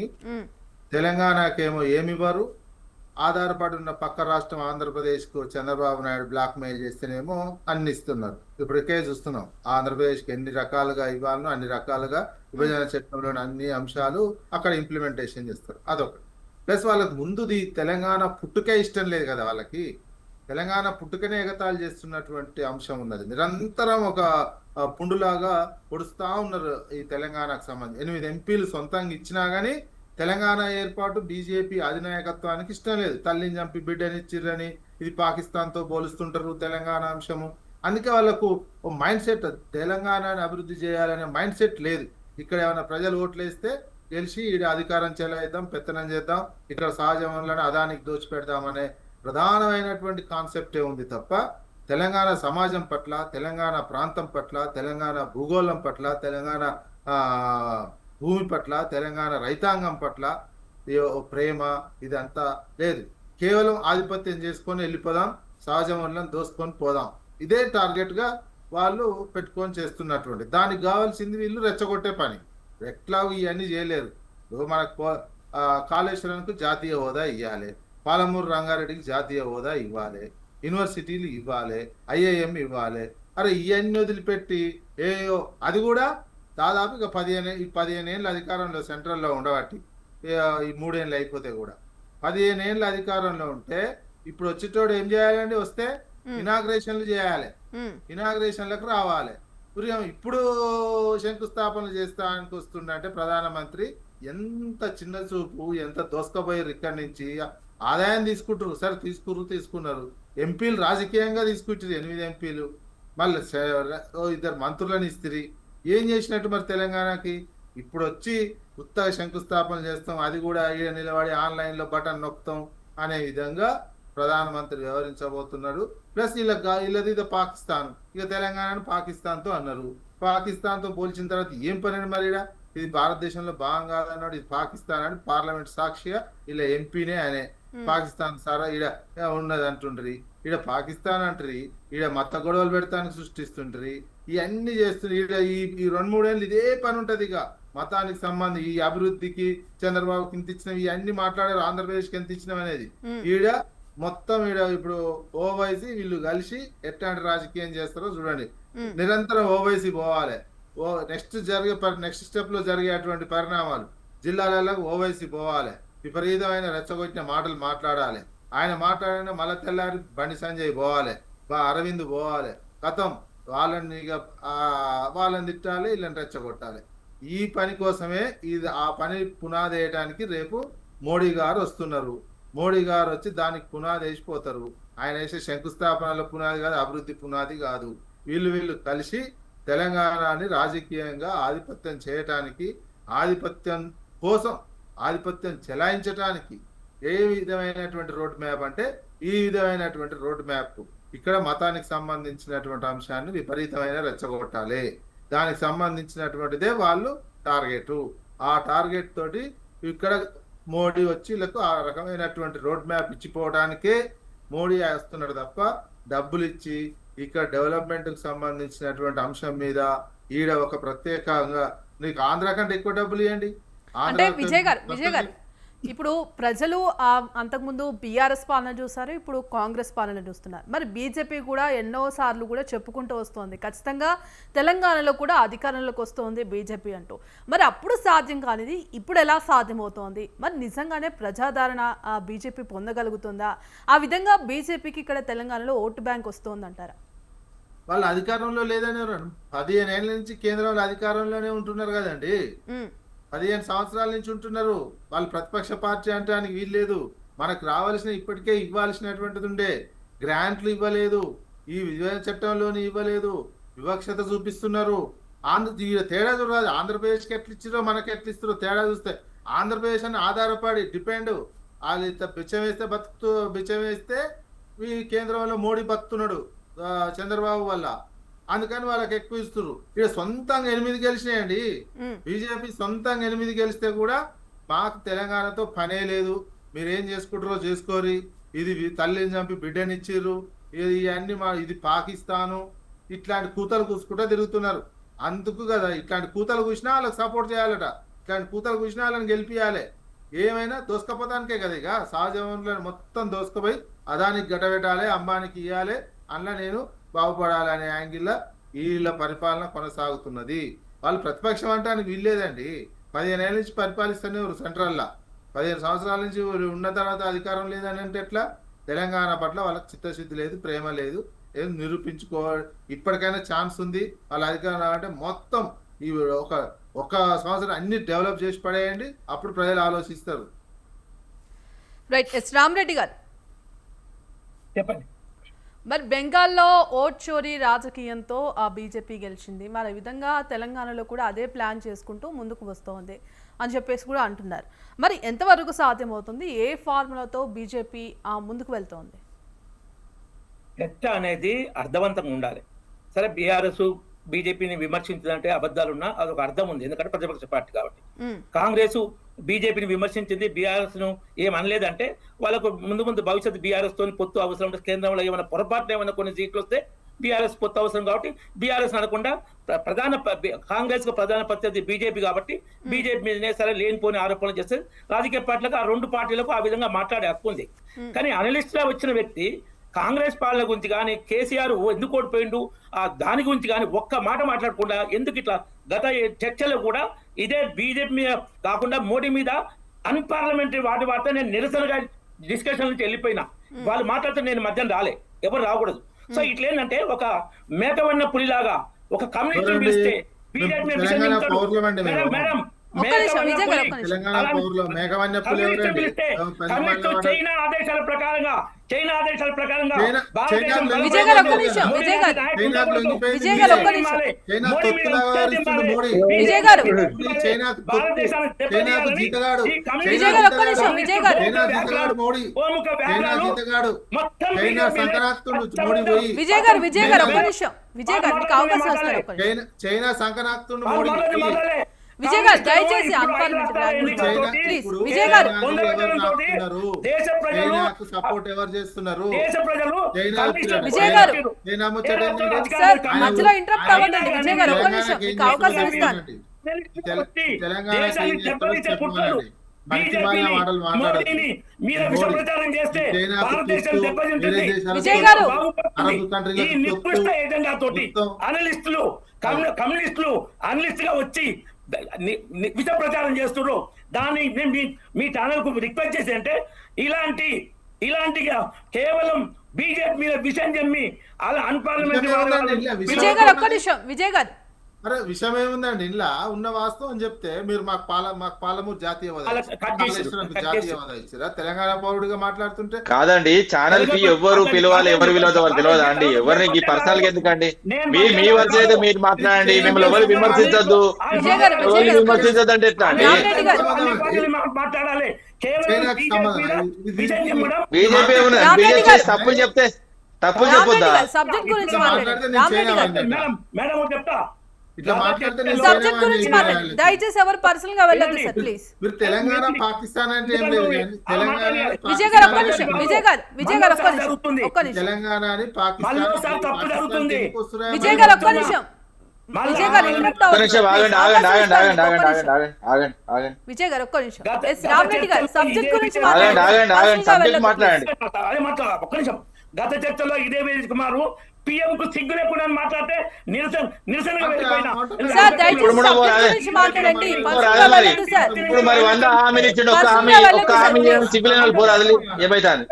తెలంగాణకేమో ఏమివ్వరు. ఆధారపడి ఉన్న పక్క రాష్ట్రం ఆంధ్రప్రదేశ్ కు చంద్రబాబు నాయుడు బ్లాక్ మెయిల్ చేస్తేనేమో అన్ని ఇస్తున్నారు. ఇప్పటికే చూస్తున్నాం ఆంధ్రప్రదేశ్ కి ఎన్ని రకాలుగా ఇవ్వాలనో అన్ని రకాలుగా విభజన చట్టంలోని అన్ని అంశాలు అక్కడ ఇంప్లిమెంటేషన్ చేస్తారు. అదొకటి. ప్లస్ వాళ్ళకి ముందుది తెలంగాణ పుట్టుకే ఇష్టం లేదు కదా. వాళ్ళకి తెలంగాణ పుట్టుకనే ఎగతాళి చేస్తున్నటువంటి అంశం ఉన్నది. నిరంతరం ఒక పుండులాగా పొడుస్తా ఉన్నారు ఈ తెలంగాణకు సంబంధించి. 8 ఎంపీలు సొంతంగా ఇచ్చినా గానీ తెలంగాణ ఏర్పాటు బీజేపీ అధినాయకత్వానికి ఇష్టం లేదు. తల్లిని చంపి బిడ్డనిచ్చిర్రని ఇది పాకిస్తాన్ తో పోలుస్తుంటారు తెలంగాణ అంశము. అందుకే వాళ్ళకు మైండ్ సెట్ తెలంగాణని అభివృద్ధి చేయాలనే మైండ్ సెట్ లేదు. ఇక్కడ ఏమైనా ప్రజలు ఓట్లు వేస్తే గెలిచి ఈడ అధికారం చెలాయిద్దాం, పెత్తనం చేద్దాం, ఇక్కడ సహజ వనరులను అదానికి దోచిపెడదామనే ప్రధానమైనటువంటి కాన్సెప్టే ఉంది తప్ప తెలంగాణ సమాజం పట్ల, తెలంగాణ ప్రాంతం పట్ల, తెలంగాణ భూగోళం పట్ల, తెలంగాణ భూమి పట్ల, తెలంగాణ రైతాంగం పట్ల ప్రేమ ఇదంతా లేదు. కేవలం ఆధిపత్యం చేసుకొని వెళ్ళిపోదాం, సహజ వనరులను దోసుకొని పోదాం, ఇదే టార్గెట్ గా వాళ్ళు పెట్టుకొని చేస్తున్నటువంటి. దానికి కావాల్సింది వీళ్ళు రెచ్చగొట్టే పని. ఎట్లా ఇవన్నీ చేయలేరు. ఇప్పుడు మనకు కాళేశ్వరంకు జాతీయ హోదా ఇవ్వాలి, పాలమూరు రంగారెడ్డికి జాతీయ హోదా ఇవ్వాలి, యూనివర్సిటీలు ఇవ్వాలి, ఐఐఎం ఇవ్వాలి. అరే ఇవన్నీ వదిలిపెట్టి ఏయో అది కూడా దాదాపు ఇక 15 ఏళ్ళ అధికారంలో సెంట్రల్లో ఉండబట్టి ఈ 3 ఏళ్ళు అయిపోతే కూడా 15 ఏళ్ళ అధికారంలో ఉంటే ఇప్పుడు వచ్చేటోడు ఏం చేయాలండి? వస్తే ఇనాగ్రేషన్లు చేయాలి, ఇనాగ్రేషన్లకు రావాలి. ఇప్పుడు శంకుస్థాపనలు చేస్తానికి వస్తుండంటే ప్రధానమంత్రి ఎంత చిన్న చూపు, ఎంత దోసుకపోయారు. ఇక్కడి నుంచి ఆదాయం తీసుకుంటారు, సరే తీసుకున్నారు. ఎంపీలు రాజకీయంగా తీసుకుంటారు, 8 ఎంపీలు, మళ్ళీ 2 మంత్రులను ఇస్తిరి. ఏం చేసినట్టు మరి తెలంగాణకి? ఇప్పుడు వచ్చి ఉత్తగా శంకుస్థాపన చేస్తాం, అది కూడా ఈడ నిలబడి ఆన్లైన్లో బటన్ నొక్కుతాం అనే విధంగా ప్రధానమంత్రి వ్యవహరించబోతున్నాడు. ప్లస్ వీళ్ళది ఇది పాకిస్తాన్, ఇక తెలంగాణను పాకిస్తాన్తో అన్నారు. పాకిస్తాన్తో పోల్చిన తర్వాత ఏం పని మరి? ఇది భారతదేశంలో భాగం కాదన్నాడు, ఇది పాకిస్తాన్ అని పార్లమెంట్ సాక్షిగా ఇలా ఎంపీనే అనే పాకిస్తాన్ సారా ఈడ ఉన్నది అంటుండ్రి. ఈడ పాకిస్తాన్ అంటారు, ఈడ మత గొడవలు పెడతానికి సృష్టిస్తుంటారు, ఇవన్నీ చేస్తుంది. ఈడ ఈ 2-3 ఏళ్ళు ఇదే పని ఉంటది. ఇక మతానికి సంబంధించి ఈ అభివృద్ధికి చంద్రబాబుకి ఎంత ఇచ్చినవి ఇవన్నీ మాట్లాడారు, ఆంధ్రప్రదేశ్కి ఎంత ఇచ్చినాం అనేది. ఈడ మొత్తం ఇప్పుడు ఓవైసీ వీళ్ళు కలిసి ఎట్లాంటి రాజకీయం చేస్తారో చూడండి. నిరంతరం ఓవైసీ పోవాలి. నెక్స్ట్ స్టెప్ లో జరిగేటువంటి పరిణామాలు జిల్లాలలో ఓవైసీ పోవాలి, విపరీతమైన రెచ్చగొట్టిన మాటలు మాట్లాడాలి. ఆయన మాట్లాడిన మళ్ళా తెల్లారి బండి సంజయ్ పోవాలి, అరవింద్ పోవాలి, కథం వాళ్ళని తిట్టాలి, వీళ్ళని రెచ్చగొట్టాలి. ఈ పని కోసమే ఆ పని పునాది వేయడానికి రేపు మోడీ గారు వస్తున్నారు. మోడీ గారు వచ్చి దానికి పునాది వేసిపోతారు. ఆయన వేసే శంకుస్థాపనల పునాది కాదు, అభివృద్ధి పునాది కాదు. వీళ్ళు కలిసి తెలంగాణని రాజకీయంగా ఆధిపత్యం చేయటానికి, ఆధిపత్యం కోసం ఆధిపత్యం చెలాయించటానికి ఏ విధమైనటువంటి రోడ్ మ్యాప్ అంటే ఈ విధమైనటువంటి రోడ్ మ్యాప్. ఇక్కడ మతానికి సంబంధించినటువంటి అంశాన్ని విపరీతమైన రెచ్చగొట్టాలి, దానికి సంబంధించినటువంటిదే వాళ్ళు టార్గెట్. ఆ టార్గెట్ తోటి ఇక్కడ మోడీ వచ్చి వీళ్ళకు ఆ రకమైనటువంటి రోడ్ మ్యాప్ ఇచ్చిపోవడానికే మోడీ వేస్తున్నాడు తప్ప డబ్బులు ఇచ్చి ఇక్కడ డెవలప్మెంట్ కు సంబంధించినటువంటి అంశం మీద ఈడ ఒక ప్రత్యేకంగా నీకు ఆంధ్ర కంటే ఎక్కువ డబ్బులు ఇవ్వండి. అంటే విజయ్ గారు ఇప్పుడు ప్రజలు అంతకుముందు బీఆర్ఎస్ పాలన చూసారు, ఇప్పుడు కాంగ్రెస్ పాలన చూస్తున్నారు. మరి బీజేపీ కూడా ఎన్నో సార్లు కూడా చెప్పుకుంటూ వస్తోంది ఖచ్చితంగా తెలంగాణలో కూడా అధికారంలోకి వస్తోంది బీజేపీ అంటూ. మరి అప్పుడు సాధ్యం కానిది ఇప్పుడు ఎలా సాధ్యమవుతోంది? మరి నిజంగానే ప్రజాదరణ బీజేపీ పొందగలుగుతుందా? ఆ విధంగా బీజేపీకి ఇక్కడ తెలంగాణలో ఓటు బ్యాంక్ వస్తోందంటారా? వాళ్ళు అధికారంలో లేదని 15 ఏళ్ళ నుంచి కేంద్రంలో అధికారంలోనే ఉంటున్నారు కదండి. 15 సంవత్సరాల నుంచి ఉంటున్నారు. వాళ్ళు ప్రతిపక్ష పార్టీ అంటానికి వీల్లేదు. మనకు రావాల్సిన ఇప్పటికే ఇవ్వాల్సినటువంటిది ఉండే గ్రాంట్లు ఇవ్వలేదు, ఈ విభజన చట్టంలోని ఇవ్వలేదు, వివక్షత చూపిస్తున్నారు. తేడా చూడాలి. ఆంధ్రప్రదేశ్కి ఎట్లా ఇచ్చిరో మనకి ఎట్లా ఇస్తారో తేడా చూస్తే ఆంధ్రప్రదేశ్ అని ఆధారపడి డిపెండ్ వాళ్ళు బిచ్చం వేస్తే బిచ్చం వేస్తే ఈ కేంద్రంలో మోడీ బతుకుతున్నాడు చంద్రబాబు వల్ల, అందుకని వాళ్ళకి ఎక్కువ ఇస్తున్నారు. ఇక్కడ సొంతంగా 8 గెలిచినాయండి. బీజేపీ సొంతంగా 8 గెలిస్తే కూడా మాకు తెలంగాణతో పనే లేదు, మీరేం చేసుకుంటారో చేసుకోరి, ఇది తల్లిని చంపి బిడ్డనిచ్చిర్రు, ఇవన్నీ ఇది పాకిస్తాను, ఇట్లాంటి కూతలు కూసుకుంటా తిరుగుతున్నారు. అందుకు కదా ఇట్లాంటి కూతలు కూసినా వాళ్ళకి సపోర్ట్ చేయాలట, ఇట్లాంటి కూతలు కూసినా వాళ్ళని గెలిపియాలి. ఏమైనా దోసుకపోతానికే కదా. ఇక సహజ వనరులను మొత్తం దోసుకుపోయి అదానికి గట్టబెట్టాలి, అంబానికి ఇవ్వాలి, అందులో నేను బాగుపడాలనే యాంగిల్లో వీళ్ళ పరిపాలన కొనసాగుతున్నది. వాళ్ళు ప్రతిపక్షం అంటానికి వీల్లేదండి. 15 ఏళ్ళ నుంచి పరిపాలిస్తూనే సెంట్రల్లో 15 సంవత్సరాల నుంచి ఉన్న తర్వాత అధికారం లేదని అంటే ఎట్లా? తెలంగాణ పట్ల వాళ్ళకి చిత్తశుద్ధి లేదు, ప్రేమ లేదు, ఏం నిరూపించుకో ఇప్పటికైనా ఛాన్స్ ఉంది. వాళ్ళ అధికారం అంటే మొత్తం ఈ ఒక సంవత్సరం అన్ని డెవలప్ చేసి పడేయండి, అప్పుడు ప్రజలు ఆలోచిస్తారు. రైట్. ఎస్ రామరెడ్డి గారు చెప్పండి. మరి బెంగాల్లో ఓట్ చోరీ రాజకీయంతో బీజేపీ గెలిచింది. మరి ఈ విధంగా తెలంగాణలో కూడా అదే ప్లాన్ చేసుకుంటూ ముందుకు వస్తోంది అని చెప్పేసి కూడా అంటున్నారు. మరి ఎంతవరకు సాధ్యమవుతుంది? ఏ ఫార్ములాతో బీజేపీ ముందుకు వెళ్తోంది? చర్చ అనేది అర్థవంతంగా ఉండాలి. సరే, బీఆర్ఎస్ బీజేపీని విమర్శించిందంటే అబద్ధాలున్నా అదొక అర్థం ఉంది, ఎందుకంటే ప్రతిపక్ష పార్టీ కాబట్టి. కాంగ్రెస్ బీజేపీని విమర్శించింది, బీఆర్ఎస్ ను ఏమనలేదంటే వాళ్ళకు ముందు భవిష్యత్తు బీఆర్ఎస్ తోని పొత్తు అవసరం ఉంటే, కేంద్రంలో ఏమైనా పొరపాటున ఏమైనా కొన్ని సీట్లు వస్తే బీఆర్ఎస్ పొత్తు అవసరం కాబట్టి బీఆర్ఎస్ అనకుండా కాంగ్రెస్ కు ప్రధాన ప్రత్యర్థి బీజేపీ కాబట్టి బీజేపీ మీదనే సరే లేనిపోని ఆరోపణలు చేస్తే రాజకీయ పార్టీలకు ఆ రెండు పార్టీలకు ఆ విధంగా మాట్లాడే హక్కు ఉంది. కానీ అనలిస్ట్ గా వచ్చిన వ్యక్తి కాంగ్రెస్ పాలన గురించి కానీ కేసీఆర్ ఎందుకు ఓడిపోయిండు దాని గురించి కానీ ఒక్క మాట మాట్లాడకుండా ఎందుకు ఇట్లా గత చర్చలో కూడా ఇదే బీజేపీ మీద కాకుండా మోడీ మీద అన్పార్లమెంటరీ వార్త నేను నిరసనగా డిస్కషన్ నుంచి వెళ్ళిపోయినా, వాళ్ళు మాట్లాడితే నేను మధ్యన రాలే, ఎవరు రాకూడదు. సో ఇట్లేంటంటే ఒక మేకవన్న పులిలాగా ఒక కమ్యూనిటీ పిలిస్తే బీజేపీ చైనా ఆదేశాల ప్రకారంగా చైనా సంకనాక్తుండు మోడీ. విజయ్ గారు దయచేసి సపోర్ట్ ఎవరు చేస్తున్నారు? విజయ్ గారు సార్ మధ్యలో ఇంటరప్ట్ అవ్వండి. విజయ్ గారు ఒక్క నిమిషం మీకు అవకాశం ఇస్తాను. తెలంగాణ మాటలు మాట్లాడారు. విజయ్ గారు అనలిస్టులు కమ్యూనిస్టులు అనలిస్ట్ గా వచ్చి విష ప్రచారం చేస్తున్నారు. దాన్ని మీ ఛానల్ కు రిక్వెస్ట్ చేసి అంటే ఇలాంటి కేవలం బీజేపీ మీద విషయం చెమ్మి అలా అన్పార్లమెంటరీ విజయ్ గారు ఒక్క నిమిషం. విజయ్ గారు అరే విషయం ఏముందండి, ఇలా ఉన్న వాస్తవం చెప్తే మీరు మాకు పాలమూరు జాతీయవాద ఇచ్చారా? తెలంగాణ పౌరుడిగా మాట్లాడుతుంటే కాదండి, ఛానల్ కి ఎవరు పిలవాలి ఎవరు పిలవదు వాళ్ళు తెలియదా అండి? ఎవరిని పర్సనల్ గా ఎందుకండి? మీ వర్క్ అయితే మీరు మాట్లాడండి, మిమ్మల్ని ఎవరు విమర్శించద్దు. విమర్శించద్దు అంటే ఎట్లా అండి? బీజేపీ బీజేపీ తప్పు చెప్తే తప్పు చెప్పొద్దా? సబ్జెక్ట్ గురించి చెప్తా సబ్జెక్ట్ గురించి మాట్లాడండి. దయచేసి ఎవరు పర్సనల్ గా వెళ్ళొద్దు సార్ ప్లీజ్. మీరు తెలంగాణ పాకిస్తాన్ అంటే ఏం లేదు కానీ తెలంగాణ విజయ్ గారు ఒక్క నిమిషం. విజయ్ గారు ఒక్క నిమిషం. తెలంగాణ అని పాకిస్తాన్ తప్పు జరుగుతుంది. విజయ్ గారు ఒక్క నిమిషం. విజయ్ గారు ఇంటరప్ట్ అవ్వండి. విజయ్ గారు ఒక్క నిమిషం. రామరెడ్డి గారు సబ్జెక్ట్ గురించి మాట్లాడండి. ఒక్క నిమిషం. గత చర్చలో ఇదే వేదిక కుమారు పిఎం కు సిగ్గు లేకుండా మాట్లాడితే నిరసనగా వెళ్ళిపోయినా ఇప్పుడు మరి 100 హామీలు ఇచ్చిండు, ఒక్క హామీ సిగ్గులేని పోరాదు ఏమైతుంది?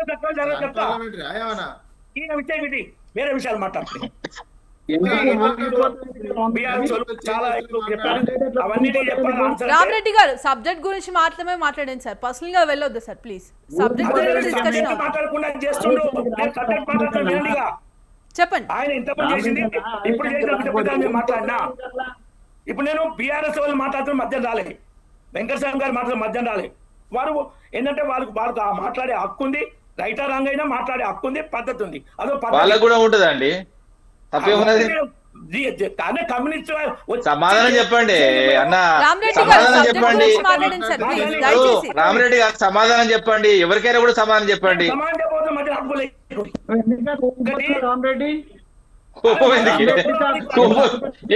వేరే విషయాలు మాట్లాడుతుంది. రామరెడ్డి గారు సబ్జెక్ట్ గురించి మాత్రమే మాట్లాడండి సార్, పర్సనల్ గా వెళ్ళొద్దు సార్ ప్లీజ్. సబ్జెక్ట్ గురించి డిస్కషన్ మాట్లాడకుండా చేస్తుండ్రు. చెప్పండి. ఆయన ఇంతకుముందు చేసింది ఇప్పుడు చేసిన మాట్లాడినా. ఇప్పుడు నేను బీఆర్ఎస్ వాళ్ళు మాట్లాడుతున్న మధ్యం రాలే, వెంకటస్వామి గారు మాట్లాడే మధ్యం రాలే. వారు ఏంటంటే వాళ్ళకు మాట్లాడే హక్కు ఉంది, రైటా రాంగ్ అయినా మాట్లాడే హక్కు ఉంది, పద్ధతి ఉంది. అదో వాళ్ళకు కూడా ఉంటదండి, తప్పేమున్నది? సమాధానం చెప్పండి అన్న, సమాధానం చెప్పండి. రామరెడ్డి గారు సమాధానం చెప్పండి, ఎవరికైనా కూడా సమాధానం చెప్పండి.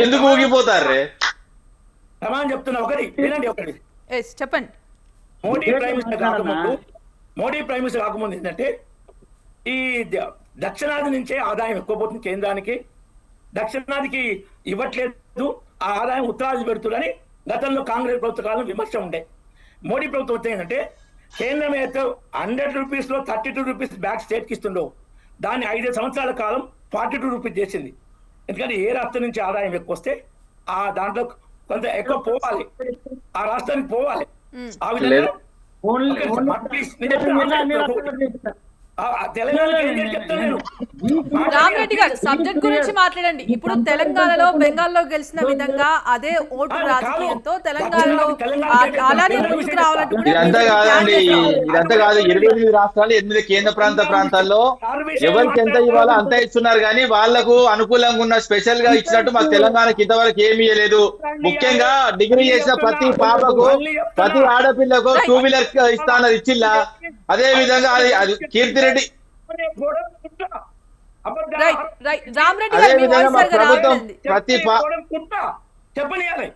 ఎందుకు ఊగిపోతారు? సమాధానం చెప్తున్నా. ఒకటి చెప్పండి. మోడీ ప్రైమ్ మినిస్టర్ కాకముందు ఏంటంటే ఈ దక్షిణాది నుంచే ఆదాయం ఎక్కువ పోతుంది కేంద్రానికి, దక్షిణాదికి ఇవ్వట్లేదు, ఆ ఆదాయం ఉత్తరాది పెడుతుందని గతంలో కాంగ్రెస్ ప్రభుత్వ కాలం విమర్శ ఉండే. మోడీ ప్రభుత్వం వచ్చే ఏంటంటే కేంద్రం అయితే 100 రూపీస్ లో 32 రూపీస్ బ్యాక్ స్టేట్ కి ఇస్తుండో దాన్ని 5 సంవత్సరాల కాలం 42 రూపీస్ చేసింది. ఎందుకంటే ఏ రాష్ట్రం నుంచి ఆదాయం ఎక్కువ వస్తే ఆ దాంట్లో కొంత ఎక్కువ పోవాలి, ఆ రాష్ట్రానికి పోవాలి. ఆ విధంగా తెలంగాణకి ఏం చేయాలి చెప్తాను నేను. రామరెడ్డి గారు సబ్జెక్ట్ గురించి మాట్లాడండి. ఇప్పుడు తెలంగాణలో బెంగాల్లో గెలిచిన విధంగా అదే ఓటు రాజకీయంతో తెలంగాణలో అలానే ముందుకు రావాలంటే కూడా ఇదంతా BJP కాదండి, ప్లాన్ చేస్తోంది. ఇదంతా కాదు. 28 రాష్ట్రాలు 8 కేంద్ర ప్రాంతాల్లో ఎవరికి ఎంత ఇవ్వాలో అంత ఇస్తున్నారు, కానీ వాళ్లకు అనుకూలంగా ఉన్న స్పెషల్ గా ఇచ్చినట్టు మాకు తెలంగాణకి ఇంతవరకు ఏమీ ఇవ్వలేదు. ముఖ్యంగా డిగ్రీ చేసిన ప్రతి పాపకు ప్రతి ఆడపిల్లకు 2 వీలర్ ఇస్తానని ఇచ్చిల్లా. అదే విధంగా అది కీర్తిరెడ్డి రైట్ రైట్ రామరెడ్డి అదే గారు మీ విధంగా వాయిస్ మా సరిగా ప్రభుత్వం రావట్లేదు. ప్రతి చెప్పనియాలి.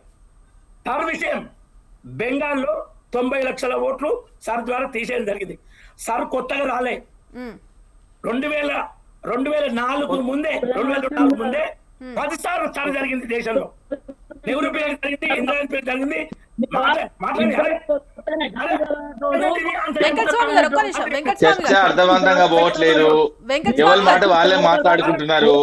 థర్డ్ విషయం, బెంగాల్లో 90 లక్షల ఓట్లు సార్ ద్వారా తీసేయడం జరిగింది. సార్ కొత్తగా రాలే. 2004 ముందే 2004 ముందే 10 సార్లు సార్ జరిగింది దేశంలో. నెహ్రూ పేరు జరిగింది, ఇందిరా పేరు జరిగింది. వెంకటస్వామి గారు ఒక్క నిమిషం. వెంకటస్వామి చర్చ గారు అర్థవంతంగా పోవట్లేదు. ఎవరి మాట వాళ్ళే మాట్లాడుకుంటున్నారు.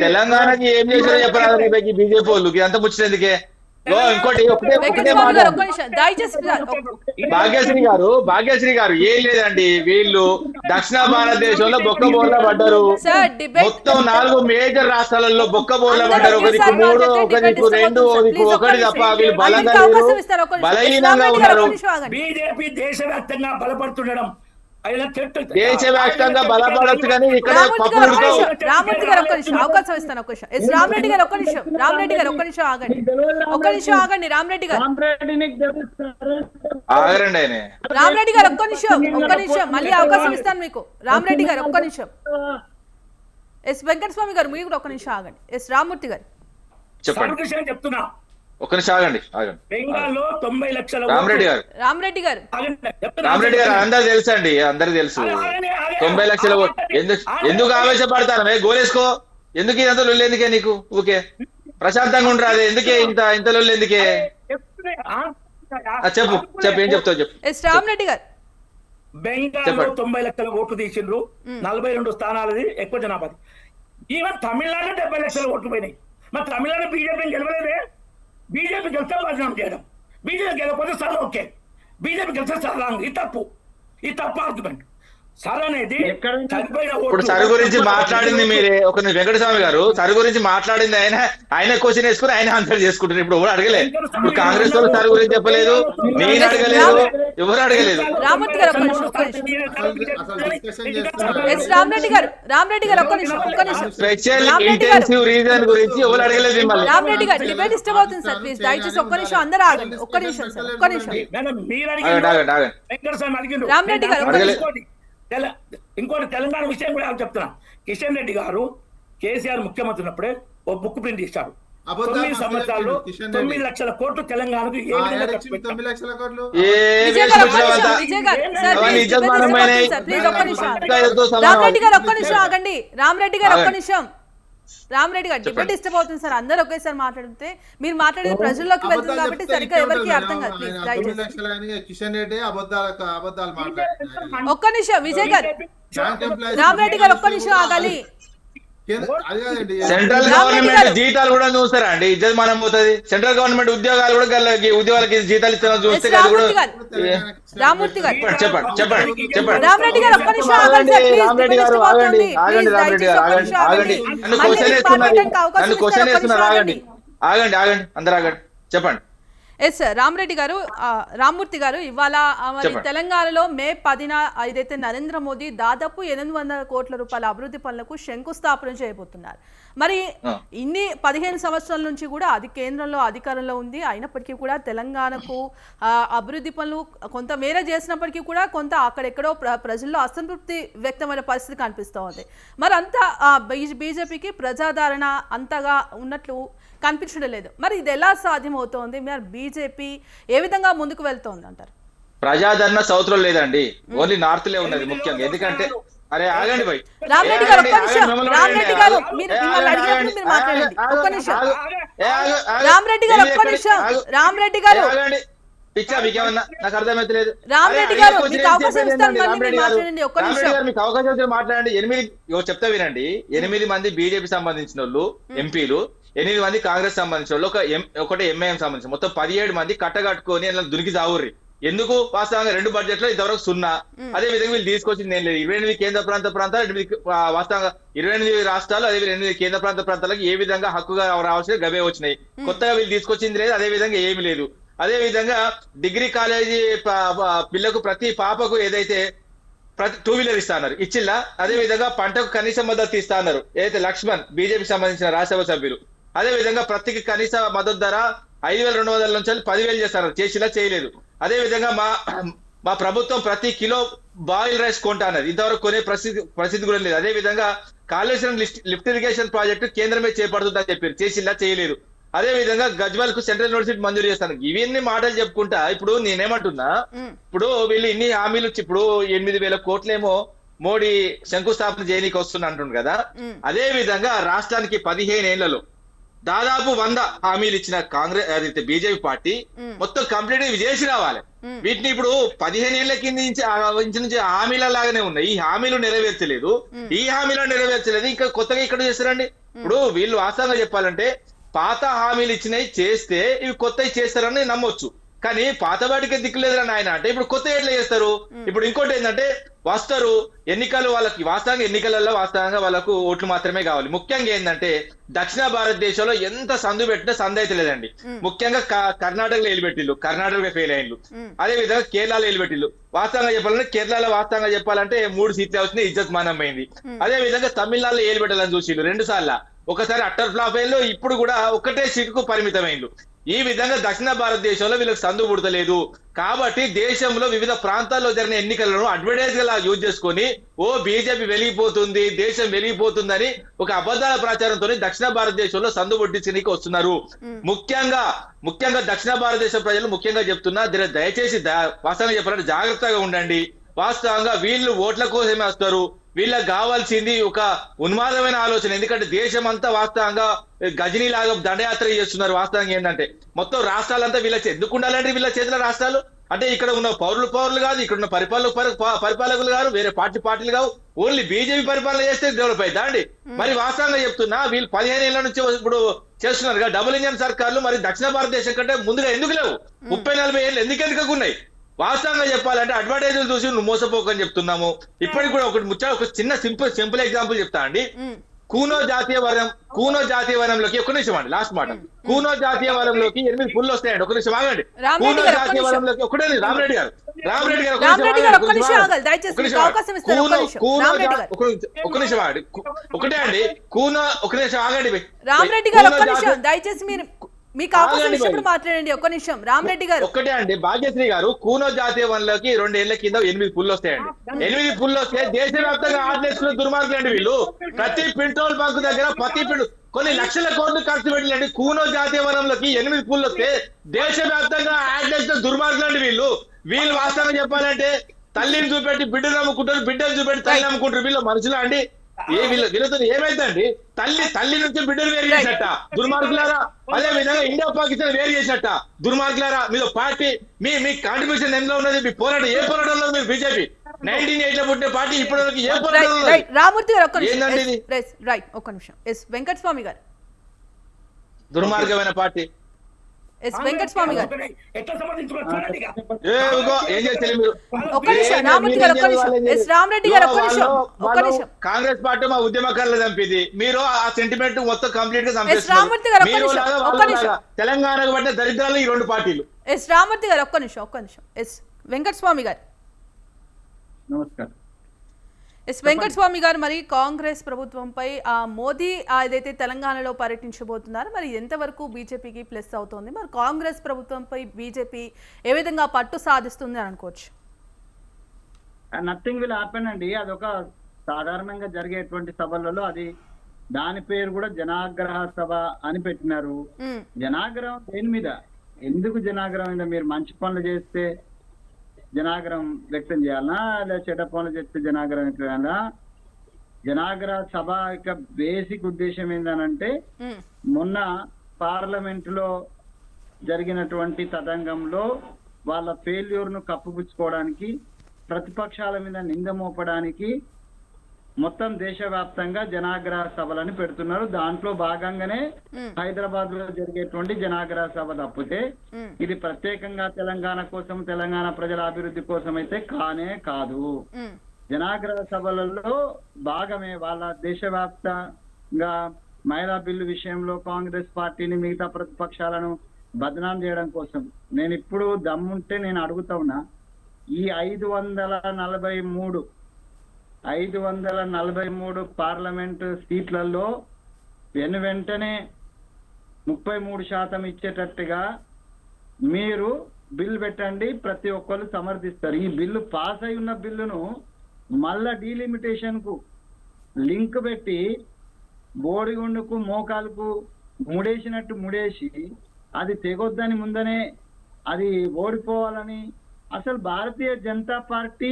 తెలంగాణకి ఏం చేశారో చెప్పరాదు బీజేపీ వాళ్ళకి అంత ముచ్చినందుకే. ఇంకోటి ఒకటే వెంకటస్వామి మాట, గారు ఒక్క నిమిషం దయచేసి భాగ్యశ్రీ గారు ఏం లేదండి, వీళ్ళు దక్షిణ భారతదేశంలో బొక్క బోర్లా పడ్డారు. సార్ డిబేట్ మొత్తం 4 మేజర్ రాష్ట్రాలలో బొక్క బోర్లా పడ్డారు. ఒక దిక్కు 3, ఒక దిక్కు 2, ఒక దిక్కు 1 తప్ప వీళ్ళు బలంగా లేరు, బలహీనంగా ఉన్నారు. బీజేపీ దేశవ్యాప్తంగా బలపడుతుండడం దేశవ్యాప్తంగా బలపడచ్చు, కానీ ఇక్కడ రామరెడ్డి గారు ఒక్క నిమిషం అవకాశం ఇస్తాను. ఒక్క నిమిషం ఎస్ రామరెడ్డి గారు ఒక్క నిమిషం. రామరెడ్డి గారు ఒక్క నిమిషం ఆగండి. ఒక్క నిమిషం ఆగండి రామరెడ్డి గారు. ఆగరండి ఆయన. రామరెడ్డి గారు ఒక్క నిమిషం మళ్ళీ అవకాశం ఇస్తాను మీకు. రామరెడ్డి గారు ఒక్క నిమిషం. ఎస్ వెంకటస్వామి గారు మీరు కూడా ఒక్క నిమిషం ఆగండి. ఎస్ రామూర్తి గారు చెప్పండి. చెప్తున్నా, ఒక్క నిమిషం ఆగండి. బెంగాల్లో 90 లక్షల రామరెడ్డి గారు అందరు తెలుసు అండి, అందరికి తెలుసు. 90 లక్షల ఎందుకు ఆవేశపడతాను? గోలేసుకో. ఎందుకు ఇదంతా లొల్లి ఎందుకే నీకు? ఊకే ప్రశాంతంగా ఉండరా? అదే ఎందుకే ఇంత లొల్లి ఎందుకే? చెప్పు ఏం చెప్తావు చెప్పు. ఎస్ రామరెడ్డి గారు బెంగాల్లో 90 లక్షల ఓట్లు తీసిండ్రు. 42 స్థానాలది ఎక్కువ జనాభాది. ఈవెన్ తమిళనాడు 70 లక్షల ఓట్లు పోయినాయి. మరి తమిళనాడు బీజేపీ గెలవలేదే. బీజేపీ గెలిస్తే రాజీనామా చేయడం, బీజేపీ గెలకపోతే సార్ ఓకే, బీజేపీ గెలిస్తే సార్ రాంగ్. ఇది తప్పు ఆర్గ్యుమెంట్. సార్ అనేది ఇప్పుడు సరు గురించి మాట్లాడింది మీరే. ఒక వెంకటస్వామి గారు సరు గురించి మాట్లాడింది ఆయన క్వశ్చన్ వేసుకుని ఆయన ఆన్సర్ చేసుకుంటారు. ఇప్పుడు ఎవరు అడగలేదు. ఇప్పుడు కాంగ్రెస్ వాళ్ళు సరు గురించి చెప్పలేదు, నేను అడగలేదు, ఎవరు అడగలేదు. రామూర్తి గారు ఒక్క నిమిషం. ఎస్ రామరెడ్డి గారు ఒక్క నిమిషం. స్పెషల్ ఇంటెన్సివ్ రీజన్ గురించి ఎవరు అడగలేదు మిమ్మల్ని. రామరెడ్డి గారు డిబేట్ డిస్టర్బ్ అవుతుంది సార్, ప్లీజ్ దయచేసి ఒక్క నిమిషం అందరూ ఆగండి. ఒక్క నిమిషం సార్, ఒక్క నిమిషం. రామరెడ్డి గారు ఒక్క నిమిషం. ఇంకోటి తెలంగాణ విషయం కూడా చెప్తున్నా. కిషన్ రెడ్డి గారు కేసీఆర్ ముఖ్యమంత్రి ఉన్నప్పుడే ఓ బుక్ ప్రింట్ ఇచ్చాడు. 9 సంవత్సరాల్లో 9 లక్షల కోట్లు తెలంగాణకు ఏ విధంగా ఖర్చు పెట్టారు? 9 లక్షల కోట్లు విజయ్ గారు ఒక్క నిమిషం ఆగండి. రామరెడ్డి గారు ఒక్క నిమిషం. రామరెడ్డి గారు డిబేట్ డిస్టర్బ్ అవుతుంది సార్, అందరూ ఒకేసారి మాట్లాడితే మీరు మాట్లాడేది ప్రజల్లోకి వెళ్తుంది కాబట్టి సరిగ్గా ఎవరికి అర్థం కాదు. ప్లీజ్ దయచేసి కిషన్ రెడ్డి అబద్ధాలు మాట్లాడుతున్నారు. ఒక్క నిమిషం విజయ్ గారు. రామరెడ్డి గారు ఒక్క నిమిషం ఆగాలి. సెంట్రల్ గవర్నమెంట్ జీతాలు కూడా చూస్తారా అండి? ఇజ్జత్ మనం పోతుంది. సెంట్రల్ గవర్నమెంట్ ఉద్యోగాలు కూడా ఉద్యోగాలకి జీతాలు ఇస్తున్నా చూస్తే రామూర్తి గారు చెప్పండి. రామరెడ్డి గారు ఒక్క నిమిషం ఆగండి. రామరెడ్డి గారు ఆగండి. నన్ను క్వశ్చన్ వేస్తున్నారు. ఆగండి అందరు ఆగండి. చెప్పండి. ఎస్ రామరెడ్డి గారు, రామూర్తి గారు ఇవాళ మరి తెలంగాణలో మే 10న ఏదైతే నరేంద్ర మోదీ దాదాపు 800 కోట్ల రూపాయల అభివృద్ధి పనులకు శంకుస్థాపన చేయబోతున్నారు. మరి ఇన్ని 15 సంవత్సరాల నుంచి కూడా అది కేంద్రంలో అధికారంలో ఉంది. అయినప్పటికీ కూడా తెలంగాణకు అభివృద్ధి పనులు కొంత మేర చేసినప్పటికీ కూడా కొంత అక్కడెక్కడో ప్రజల్లో అసంతృప్తి వ్యక్తమైన పరిస్థితి కనిపిస్తూ ఉంది. మరి అంతా బీజేపీకి ప్రజాదరణ అంతగా ఉన్నట్లు కనిపించడం లేదు. మరి ఇది ఎలా సాధ్యమవుతోంది? మరి బీజేపీ ఏ విధంగా ముందుకు వెళ్తోంది అంటారు? ప్రజాదరణ సౌత్ లో లేదండి, ఓన్లీ నార్త్ లే ఉన్నది ముఖ్యంగా. ఎందుకంటే అరే ఆగండి భయ్. రామరెడ్డి గారు ఒక్క నిమిషం. రామరెడ్డి గారు మీరు అడిగినప్పుడు మీరు మాట్లాడండి. ఒక్క నిమిషం రామరెడ్డి గారు, ఒక్క నిమిషం రామరెడ్డి గారు. పిచ్చా మీకేమన్నా? నాకు అర్థమైతలేదు. రామరెడ్డి గారు మీకు అవకాశం ఇస్తాను, మాట్లాడండి. ఒక్క నిమిషం మీకు అవకాశం మాట్లాడండి. 8 చెప్తా వినండి. 8 మంది బీజేపీ సంబంధించిన వాళ్ళు ఎంపీలు, 8 మంది కాంగ్రెస్ సంబంధించిన వాళ్ళు, ఒకటి ఎంఐఎం సంబంధించిన మొత్తం 17 మంది కట్టగట్టుకొని దునికి చావుర్రి. ఎందుకు వాస్తవంగా 2 బడ్జెట్లో ఇంతవరకు 0. అదే విధంగా వీళ్ళు తీసుకొచ్చింది ఏం లేదు. 28 కేంద్ర ప్రాంతాలు 8 వాస్తవంగా 28 రాష్ట్రాలు, అదే 8 కేంద్ర ప్రాంతాలకు ఏ విధంగా హక్కుగా రావాల్సిన గవే వచ్చినాయి. కొత్తగా వీళ్ళు తీసుకొచ్చింది లేదు, అదే విధంగా ఏమి లేదు. అదే విధంగా డిగ్రీ కాలేజీ పిల్లకు ప్రతి పాపకు ఏదైతే ప్రతి 2 వీలర్ ఇస్తా అన్నారు, ఇచ్చిల్లా. అదే విధంగా పంటకు కనీస మద్దతు ఇస్తా అన్నారు, ఏదైతే లక్ష్మణ్ బీజేపీ సంబంధించిన రాజ్యసభ సభ్యులు. అదే విధంగా ప్రతికి కనీస మద్దతు ధర 5,200 నుంచి 10,000 చేస్తారు, చేసిలా చేయలేదు. అదే విధంగా మా ప్రభుత్వం ప్రతి కిలో బాయిల్ రైస్ కొంటా అన్నది, ఇంతవరకు కొనే పరిస్థితి కూడా లేదు. అదే విధంగా కాళేశ్వరం లిఫ్ట్ ఇరిగేషన్ ప్రాజెక్టు కేంద్రమే చేపడుతుందని చెప్పారు, చేసిలా చేయలేదు. అదే విధంగా గజ్వాల్ కు సెంట్రల్ యూనివర్సిటీ మంజూరు చేస్తాను. ఇవన్నీ మాటలు చెప్పుకుంటా ఇప్పుడు నేనేమంటున్నా, ఇప్పుడు వీళ్ళు ఇన్ని హామీలు ఇప్పుడు 8,000 కోట్లేమో మోడీ శంకుస్థాపన చేయనీకి వస్తున్నా అంటుండు కదా. అదే విధంగా రాష్ట్రానికి 15 ఏళ్లలో దాదాపు 100 హామీలు ఇచ్చిన కాంగ్రెస్ అదైతే బీజేపీ పార్టీ మొత్తం కంప్లీట్ గా చేసి రావాలి. వీటిని ఇప్పుడు 15 ఏళ్ల కింద నుంచి హామీల లాగానే ఉన్నాయి. ఈ హామీలు నెరవేర్చలేదు, ఈ హామీలు నెరవేర్చలేదు, ఇంకా కొత్తగా ఇక్కడ చేస్తారండి. ఇప్పుడు వీళ్ళు వాస్తవంగా చెప్పాలంటే పాత హామీలు ఇచ్చినవి చేస్తే ఇవి కొత్తవి చేస్తారని నమ్మొచ్చు, కానీ పాత వాటికే దిక్కులేదురా నాయన అంటే ఇప్పుడు కొత్త ఎట్లా చేస్తారు. ఇప్పుడు ఇంకోటి ఏంటంటే వస్తారు ఎన్నికలు, వాళ్ళకి వాస్తవంగా ఎన్నికలలో వాస్తవంగా వాళ్ళకు ఓట్లు మాత్రమే కావాలి. ముఖ్యంగా ఏంటంటే దక్షిణ భారతదేశంలో ఎంత సందు పెట్టినా సందు అయితే లేదండి. ముఖ్యంగా కర్ణాటకలో ఏలిపెట్టిల్లు, కర్ణాటకలో ఫెయిల్ అయ్యిండు. అదే విధంగా కేరళలో ఏలిపెట్టిల్లు. వాస్తవంగా చెప్పాలంటే కేరళలో వాస్తవంగా చెప్పాలంటే 3 సీట్లు వచ్చినాయి, ఇజ్జత్ మానం అయింది. అదే విధంగా తమిళనాడులో ఏలిపెట్టాలని చూసిండు 2 సార్లు, ఒకసారి అట్టర్ ఫ్లాప్ అయ్యిండు, ఇప్పుడు కూడా ఒకటే సీటుకు పరిమితమైండు. ఈ విధంగా దక్షిణ భారతదేశంలో వీళ్ళకి సందు పుడతలేదు. కాబట్టి దేశంలో వివిధ ప్రాంతాల్లో జరిగిన ఎన్నికలను అడ్వర్టైజ్ గా యూజ్ చేసుకొని బీజేపీ వెలిగిపోతుంది, దేశం వెలిగిపోతుందని ఒక అబద్ధాల ప్రచారంతో దక్షిణ భారతదేశంలో సందు పుట్టించడానికి వస్తున్నారు. ముఖ్యంగా దక్షిణ భారతదేశం ప్రజలు ముఖ్యంగా చెప్తున్నా, దయచేసి వాస్తవంగా చెప్పాలంటే జాగ్రత్తగా ఉండండి. వాస్తవంగా వీళ్ళు ఓట్ల కోసమే వస్తారు, వీళ్ళకి కావాల్సింది ఒక ఉన్మాదమైన ఆలోచన. ఎందుకంటే దేశం అంతా వాస్తవంగా గజనీ లాగా దండయాత్ర చేస్తున్నారు. వాస్తవంగా ఏంటంటే మొత్తం రాష్ట్రాలంతా వీళ్ళ ఎందుకు ఉండాలంటే వీళ్ళ చేతిలో రాష్ట్రాలు అంటే ఇక్కడ ఉన్న పౌరులు కాదు, ఇక్కడ ఉన్న పరిపాలకులు కాదు, వేరే పార్టీలు కావు, ఓన్లీ బీజేపీ పరిపాలన చేస్తే డెవలప్ అవుతా అండి. మరి వాస్తవంగా చెప్తున్నా వీళ్ళు 15 ఏళ్ల నుంచి ఇప్పుడు చేస్తున్నారు కదా డబుల్ ఇంజన్ సర్కార్లు. మరి దక్షిణ భారతదేశం కంటే ముందుగా ఎందుకు లేవు? 30-40 ఏళ్ళు ఎందుకు ఉన్నాయి? వాస్తవంగా చెప్పాలంటే అడ్వర్టైజులు చూసి నువ్వు మోసపోకని చెప్తున్నాము. ఇప్పటికి కూడా ఒక చిన్న సింపుల్ ఎగ్జాంపుల్ చెప్తా అండి. కూనో జాతీయ వనంలోకి ఒక నిమిషం అండి, లాస్ట్ మాట. కూనో జాతీయ వనంలోకి 8 పుల్లు వస్తాయండి. ఒక నిమిషం ఆగండి. కూనో జాతీయ వనంలోకి ఒకటే రామరెడ్డి గారు ఒక నిమిషం ఆగండి. ఒకటే అండి ఒక నిమిషం ఆగండి. రామరెడ్డి గారు ఒక్క నిమిషం దయచేసి మీరు మీకు అవకాశం ఇచ్చినప్పుడు మాట్లాడండి. ఒక్క నిమిషం రామరెడ్డి గారు. ఒకటే అండి, భాగ్యశ్రీ గారు కూనో జాతీయ వనంలోకి 2 ఏళ్ల కింద 8 పుల్లు వస్తాయండి. 8 పుల్లు వస్తే దేశవ్యాప్తంగా ఆటలేసుకున్న దుర్మార్గులు అండి వీళ్ళు. ప్రతి పెట్రోల్ బంక్ దగ్గర కొన్ని లక్షల కోట్లు ఖర్చు పెట్టండి. కూనో జాతీయ వనంలోకి 8 పుల్లు వస్తే దేశవ్యాప్తంగా ఆటలేసిన దుర్మార్గులు అండి వీళ్ళు. వాస్తవంగా చెప్పాలంటే తల్లిని చూపెట్టి బిడ్డను నమ్ముకుంటారు, బిడ్డను చూపెట్టి తల్లి నమ్ముకుంటారు. వీళ్ళు మనుషులు అండి. వీళ్ళతో ఏమైందండి? తల్లి నుంచి బిడ్డలు వేరు చేసినట్ట దుర్మార్గులారా. అదే విధంగా ఇండియా పాకిస్తాన్ వేరు చేసినట్ట దుర్మార్గులారా. మీరు పార్టీ మీ కాంట్రిబ్యూషన్ ఎందులో ఉన్నది? మీ పోరాటం ఏ పోరాటంలో మీరు బీజేపీ 1980 లో పుట్టిన పార్టీ ఇప్పటివరకు ఏ పోరాటంలో? రామూర్తి గారు ఒక్క నిమిషం. వెంకటస్వామి గారు దుర్మార్గమైన పార్టీ వెంకటస్వామి గారు కాంగ్రెస్ పార్టీ మా ఉద్యమకారులు చంపింది. మీరు ఆ సెంటిమెంట్ మొత్తం కంప్లీట్ గా తెలంగాణకు పట్టిన దరిద్రాలు ఈ 2 పార్టీలు. రామూర్తి గారు ఒక్క నిమిషం. వెంకటస్వామి గారు నమస్కారం. వెంకటస్వామి గారు, మరి కాంగ్రెస్ ప్రభుత్వంపై మోదీ ఏదైతే తెలంగాణలో పర్యటించబోతున్నారు, మరి ఎంతవరకు బీజేపీకి ప్లస్ అవుతోంది? మరి కాంగ్రెస్ ప్రభుత్వంపై బీజేపీ ఏ విధంగా పట్టు సాధిస్తుంది అని అనుకోవచ్చు? నథింగ్ విల్ హ్యాపెన్ అండి. అదొక సాధారణంగా జరిగేటువంటి సభలలో దాని పేరు కూడా జనాగ్రహ సభ అని పెట్టినారు. జనాగ్రహం దేని మీద? ఎందుకు జనాగ్రహం మీద? మీరు మంచి పనులు చేస్తే జనాగ్రహం వ్యక్తం చేయాలనా, లేదా చెడ్డ పనులు చేస్తే జనాగ్రహం వ్యక్తం చేయాలా? జనాగ్రహ సభ యొక్క బేసిక్ ఉద్దేశం ఏంటనంటే, మొన్న పార్లమెంట్ లో జరిగినటువంటి తతంగంలో వాళ్ళ ఫెయిల్యూర్ ను కప్పుపుచ్చుకోవడానికి, ప్రతిపక్షాల మీద నింద మోపడానికి మొత్తం దేశవ్యాప్తంగా జనాగ్రహ సభలను పెడుతున్నారు. దాంట్లో భాగంగానే హైదరాబాద్ లో జరిగేటువంటి జనాగ్రహ సభ తప్పితే ఇది ప్రత్యేకంగా తెలంగాణ కోసం, తెలంగాణ ప్రజల అభివృద్ధి కోసం అయితే కానే కాదు. జనాగ్రహ సభలలో భాగమే వాళ్ళ దేశవ్యాప్తంగా మహిళా బిల్లు విషయంలో కాంగ్రెస్ పార్టీని, మిగతా ప్రతిపక్షాలను బదనాం చేయడం కోసం. నేను ఇప్పుడు దమ్ముంటే నేను అడుగుతా ఉన్నా, ఈ 543 పార్లమెంటు సీట్లలో వెంటనే 33% ఇచ్చేటట్టుగా మీరు బిల్ పెట్టండి, ప్రతి ఒక్కరు సమర్థిస్తారు. ఈ బిల్లు పాస్ అయి ఉన్న బిల్లును మళ్ళా డీలిమిటేషన్ కు లింక్ పెట్టి బోడిగుండుకు మోకాలకు ముడేసినట్టు ముడేసి అది తెగొద్దని ముందనే అది ఓడిపోవాలని. అసలు భారతీయ జనతా పార్టీ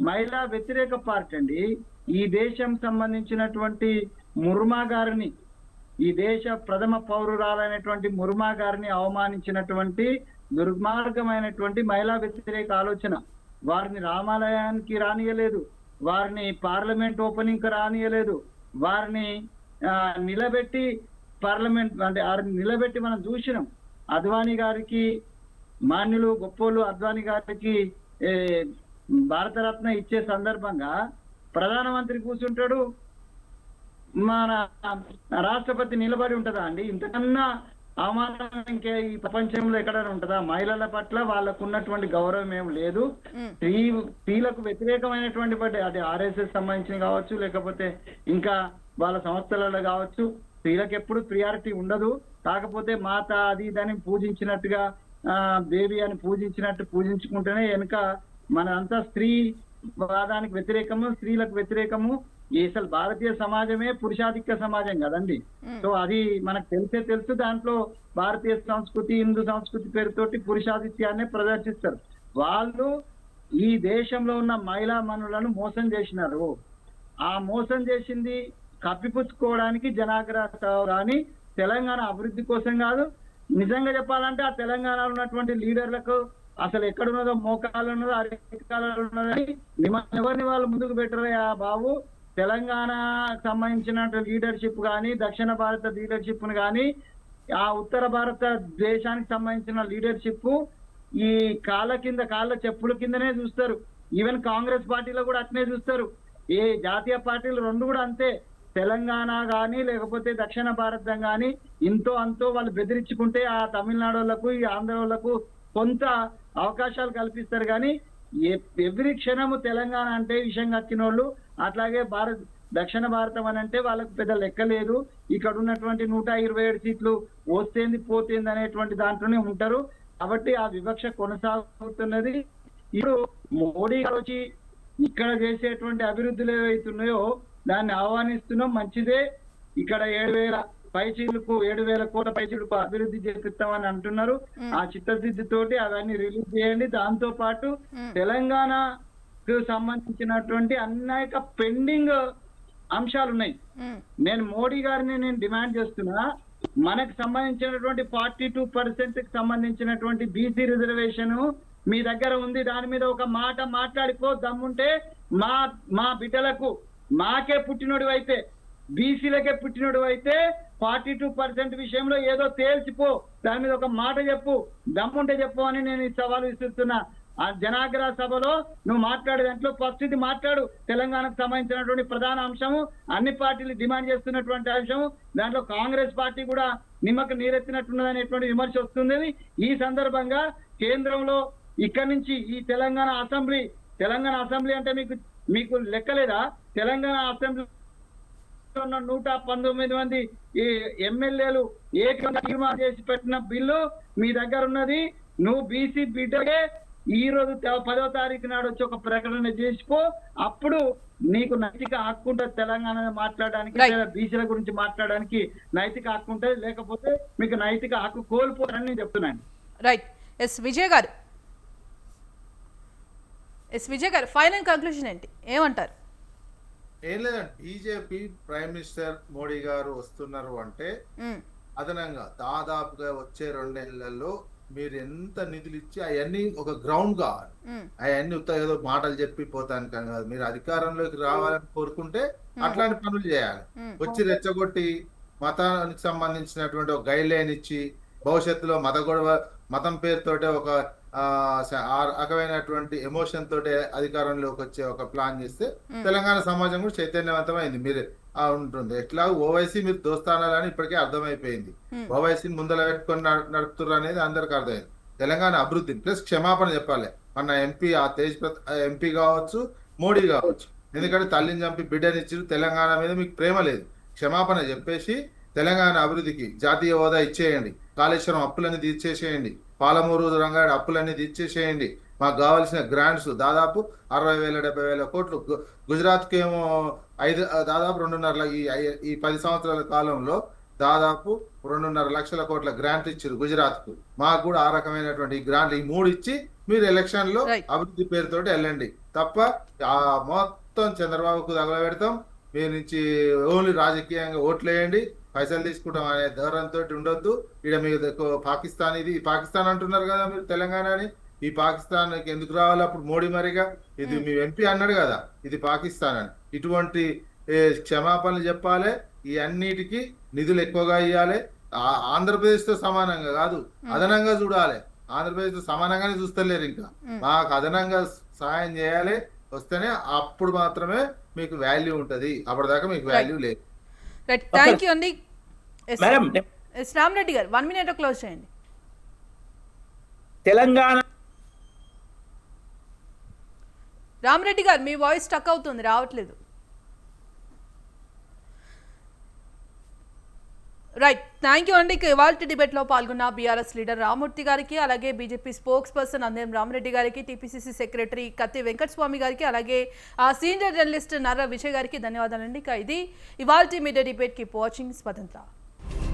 మహిళా వ్యతిరేక పార్టీ అండి. ఈ దేశం సంబంధించినటువంటి ముర్మా గారిని, ఈ దేశ ప్రథమ పౌరురాలైనటువంటి ముర్మా గారిని అవమానించినటువంటి దుర్మార్గమైనటువంటి మహిళా వ్యతిరేక ఆలోచన. వారిని రామాలయానికి రానియలేదు, వారిని పార్లమెంట్ ఓపెనింగ్ కు రానియలేదు, వారిని నిలబెట్టి పార్లమెంట్ అంటే నిలబెట్టి మనం చూసినాం. అద్వానీ గారికి, మాన్యులు గొప్పోళ్ళు అద్వానీ గారికి భారతరత్న ఇచ్చే సందర్భంగా ప్రధానమంత్రి కూర్చుంటాడు, మన రాష్ట్రపతి నిలబడి ఉంటుందా అండి? ఇంతకన్నా అవమానం ఇంకే ఈ ప్రపంచంలో ఎక్కడైనా ఉంటుందా? మహిళల పట్ల వాళ్ళకు ఉన్నటువంటి గౌరవం ఏం లేదు. స్త్రీలకు వ్యతిరేకమైనటువంటి బట్టి అది RSS సంబంధించిన కావచ్చు, లేకపోతే ఇంకా వాళ్ళ సంస్థలలో కావచ్చు, స్త్రీలకు ఎప్పుడు ప్రియారిటీ ఉండదు. కాకపోతే మాత అది దాన్ని పూజించినట్టుగా, దేవి అని పూజించినట్టు పూజించుకుంటేనే వెనుక మనంతా స్త్రీ వాదానికి వ్యతిరేకము, స్త్రీలకు వ్యతిరేకము. అసలు భారతీయ సమాజమే పురుషాధిక్య సమాజం కదండి. సో అది మనకు తెలుసు. దాంట్లో భారతీయ సంస్కృతి, హిందూ సంస్కృతి పేరుతోటి పురుషాధిత్యాన్ని ప్రదర్శిస్తారు. వాళ్ళు ఈ దేశంలో ఉన్న మహిళా మనులను మోసం చేసినారు. ఆ మోసం చేసింది కప్పిపుచ్చుకోవడానికి జనాగ్రహ కానీ తెలంగాణ అభివృద్ధి కోసం కాదు. నిజంగా చెప్పాలంటే ఆ తెలంగాణలో ఉన్నటువంటి లీడర్లకు అసలు ఎక్కడున్నదో మోకాలు ఉన్నదో అరికాలు ఉన్నదని ఎవరిని వాళ్ళు ముందుకు పెట్టరయ్యా బాబు. తెలంగాణ సంబంధించిన లీడర్షిప్ కానీ, దక్షిణ భారత లీడర్షిప్ కానీ, ఆ ఉత్తర భారత దేశానికి సంబంధించిన లీడర్షిప్ ఈ కాళ్ళ చెప్పుల కిందనే చూస్తారు. ఈవెన్ కాంగ్రెస్ పార్టీలో కూడా అట్నే చూస్తారు. ఏ జాతీయ పార్టీలు రెండు కూడా అంతే. తెలంగాణ కానీ లేకపోతే దక్షిణ భారతం కానీ ఇంతో అంతో వాళ్ళు బెదిరించుకుంటే ఆ తమిళనాడు వాళ్ళకు, ఈ ఆంధ్ర వాళ్ళకు కొంత అవకాశాలు కల్పిస్తారు. కానీ ఎవ్రీ క్షణము తెలంగాణ అంటే విషయం వచ్చిన వాళ్ళు, అట్లాగే దక్షిణ భారతం అని అంటే వాళ్ళకు పెద్ద లెక్క లేదు. ఇక్కడ ఉన్నటువంటి 127 సీట్లు వస్తేంది పోతేంది అనేటువంటి దాంట్లోనే ఉంటారు. కాబట్టి ఆ వివక్ష కొనసాగుతున్నది. ఇప్పుడు మోడీ గారు వచ్చి ఇక్కడ చేసేటువంటి అభివృద్ధులు ఏవైతున్నాయో దాన్ని ఆహ్వానిస్తున్నాం, మంచిదే. ఇక్కడ 7,000 కోట్ల పైచీలకు అభివృద్ధి చేపిస్తామని అంటున్నారు. ఆ చిత్తశుద్ధితోటి అవన్నీ రిలీజ్ చేయండి. దాంతో పాటు తెలంగాణకు సంబంధించినటువంటి అనేక పెండింగ్ అంశాలు ఉన్నాయి. నేను మోడీ గారిని డిమాండ్ చేస్తున్నా, మనకు సంబంధించినటువంటి 42% కి సంబంధించినటువంటి బీసీ రిజర్వేషన్ మీ దగ్గర ఉంది. దాని మీద ఒక మాట మాట్లాడిపో దమ్ముంటే. మా బిడ్డలకు మాకే పుట్టినోడు అయితే, బీసీలకే పుట్టినోడు అయితే 42% విషయంలో ఏదో తేల్చిపో, దాని మీద ఒక మాట చెప్పు, దమ్ముంటే చెప్పు అని నేను ఈ సవాలు విసురుతున్నా. ఆ జనాగ్రహ సభలో నువ్వు మాట్లాడే దాంట్లో ఫస్ట్ ఇది మాట్లాడు. తెలంగాణకు సంబంధించినటువంటి ప్రధాన అంశము, అన్ని పార్టీలు డిమాండ్ చేస్తున్నటువంటి అంశము, దాంట్లో కాంగ్రెస్ పార్టీ కూడా నిమ్మకు నీరెత్తినట్టున్నదనేటువంటి విమర్శ వస్తుంది. ఈ సందర్భంగా కేంద్రంలో ఇక్కడి నుంచి ఈ తెలంగాణ అసెంబ్లీ అంటే మీకు లెక్కలేదా? తెలంగాణ అసెంబ్లీ ఉన్న 119 మంది ఈ ఎమ్మెల్యేలు ఏకంగా తీర్మానం చేసి పెట్టిన బిల్లు మీ దగ్గర ఉన్నది. నువ్వు బీసీ బిడ్డకే ఈ రోజు 10వ తారీఖు నాడు వచ్చి ఒక ప్రకటన చేసిపో. అప్పుడు నీకు నైతిక హక్కు ఉంటుంది తెలంగాణ మాట్లాడడానికి, బీసీల గురించి మాట్లాడడానికి నైతిక హక్కు ఉంటుంది. లేకపోతే మీకు నైతిక హక్కు కోల్పోతారని నేను చెప్తున్నాను. రైట్. ఎస్ విజయ్ గారు ఫైనల్ కంక్లూజన్ ఏంటి, ఏమంటారు? ఏం లేదండి, బీజేపీ ప్రైమ్ మినిస్టర్ మోడీ గారు వస్తున్నారు అంటే అదనంగా దాదాపుగా వచ్చే 2 నెలల్లో మీరు ఎంత నిధులు ఇచ్చి అవన్నీ ఒక గ్రౌండ్ కావాలి. అవన్నీ ఉత్త ఏదో మాటలు చెప్పి పోతాను కానీ కాదు. మీరు అధికారంలోకి రావాలని కోరుకుంటే అట్లాంటి పనులు చేయాలి. వచ్చి రెచ్చగొట్టి మతానికి సంబంధించినటువంటి ఒక గైడ్ లైన్ ఇచ్చి భవిష్యత్తులో మతం పేరుతోటే ఒక ఆ రకమైనటువంటి ఎమోషన్ తోటే అధికారంలోకి వచ్చే ఒక ప్లాన్ చేస్తే తెలంగాణ సమాజం కూడా చైతన్యవంతమైంది. మీరు ఉంటుంది ఎట్లా ఓవైసీ మీరు దోస్తానాలని ఇప్పటికే అర్థమైపోయింది. ఓవైసీని ముందర పెట్టుకొని నడుపుతున్నారు అనేది అందరికి అర్థమైంది. తెలంగాణ అభివృద్ధి ప్లస్ క్షమాపణ చెప్పాలి. మన ఎంపీ ఆ ఎంపీ కావచ్చు, మోడీ కావచ్చు. ఎందుకంటే తల్లిని చంపి బిడ్డనిచ్చి తెలంగాణ మీద మీకు ప్రేమ లేదు. క్షమాపణ చెప్పేసి తెలంగాణ అభివృద్ధికి జాతీయ హోదా ఇచ్చేయండి. కాళేశ్వరం అప్పులన్నీ తీర్చేసేయండి. పాలమూరు రంగారెడ్డి అప్పులన్నీ తీర్చేసేయండి. మాకు కావాల్సిన గ్రాంట్స్ దాదాపు 60,000-70,000 కోట్లు. గుజరాత్కి ఏమో దాదాపు 2.5 ఈ 10 సంవత్సరాల కాలంలో దాదాపు 2.5 లక్షల కోట్ల గ్రాంట్ ఇచ్చారు గుజరాత్ కు. మాకు కూడా ఆ రకమైనటువంటి గ్రాంట్లు ఈ 3 ఇచ్చి మీరు ఎలక్షన్ లో అభివృద్ధి పేరుతోటి వెళ్ళండి తప్ప ఆ మొత్తం చంద్రబాబుకు తగలబెడతాం, మీ నుంచి ఓన్లీ రాజకీయంగా ఓట్లేయండి, పైసలు తీసుకుంటాం అనే ధోరణితో ఉండొద్దు. ఇక్కడ మీకు పాకిస్తాన్ ఇది పాకిస్తాన్ అంటున్నారు కదా మీరు తెలంగాణని. ఈ పాకిస్తాన్ ఎందుకు రావాలి అప్పుడు మోడీ మరిగా? ఇది మీ ఎంపీ అన్నాడు కదా ఇది పాకిస్తాన్ అని. ఇటువంటి క్షమాపణలు చెప్పాలి. ఈ అన్నిటికీ నిధులు ఎక్కువగా ఇవ్వాలి. ఆంధ్రప్రదేశ్ తో సమానంగా కాదు, అదనంగా చూడాలి. ఆంధ్రప్రదేశ్ తో సమానంగానే చూస్తలేరు. ఇంకా మాకు అదనంగా సహాయం చేయాలి. వస్తేనే అప్పుడు మాత్రమే మీకు వాల్యూ ఉంటది. అప్పటిదాకా మీకు వాల్యూ లేదు. థ్యాంక్ యూ అండి. మేడం రామరెడ్డి గారు 1 minute క్లోజ్ చేయండి. తెలంగాణ రామరెడ్డి గారు మీ వాయిస్ స్టక్ అవుతుంది, రావట్లేదు. రైట్, థ్యాంక్ యూ అండి. ఇవాళ డిబేట్లో పాల్గొన్న బీఆర్ఎస్ లీడర్ రామ్మూర్తి గారికి, అలాగే బీజేపీ స్పోక్స్ పర్సన్ అందెం రామరెడ్డి గారికి, టీపీసీసీ సెక్రటరీ కత్తి వెంకటస్వామి గారికి, అలాగే సీనియర్ జర్నలిస్ట్ నర్ర విజయ్ గారికి ధన్యవాదాలండి. ఇది ఇవాళ మీడియా డిబేట్. కీప్ వాచింగ్ స్వతంత్ర.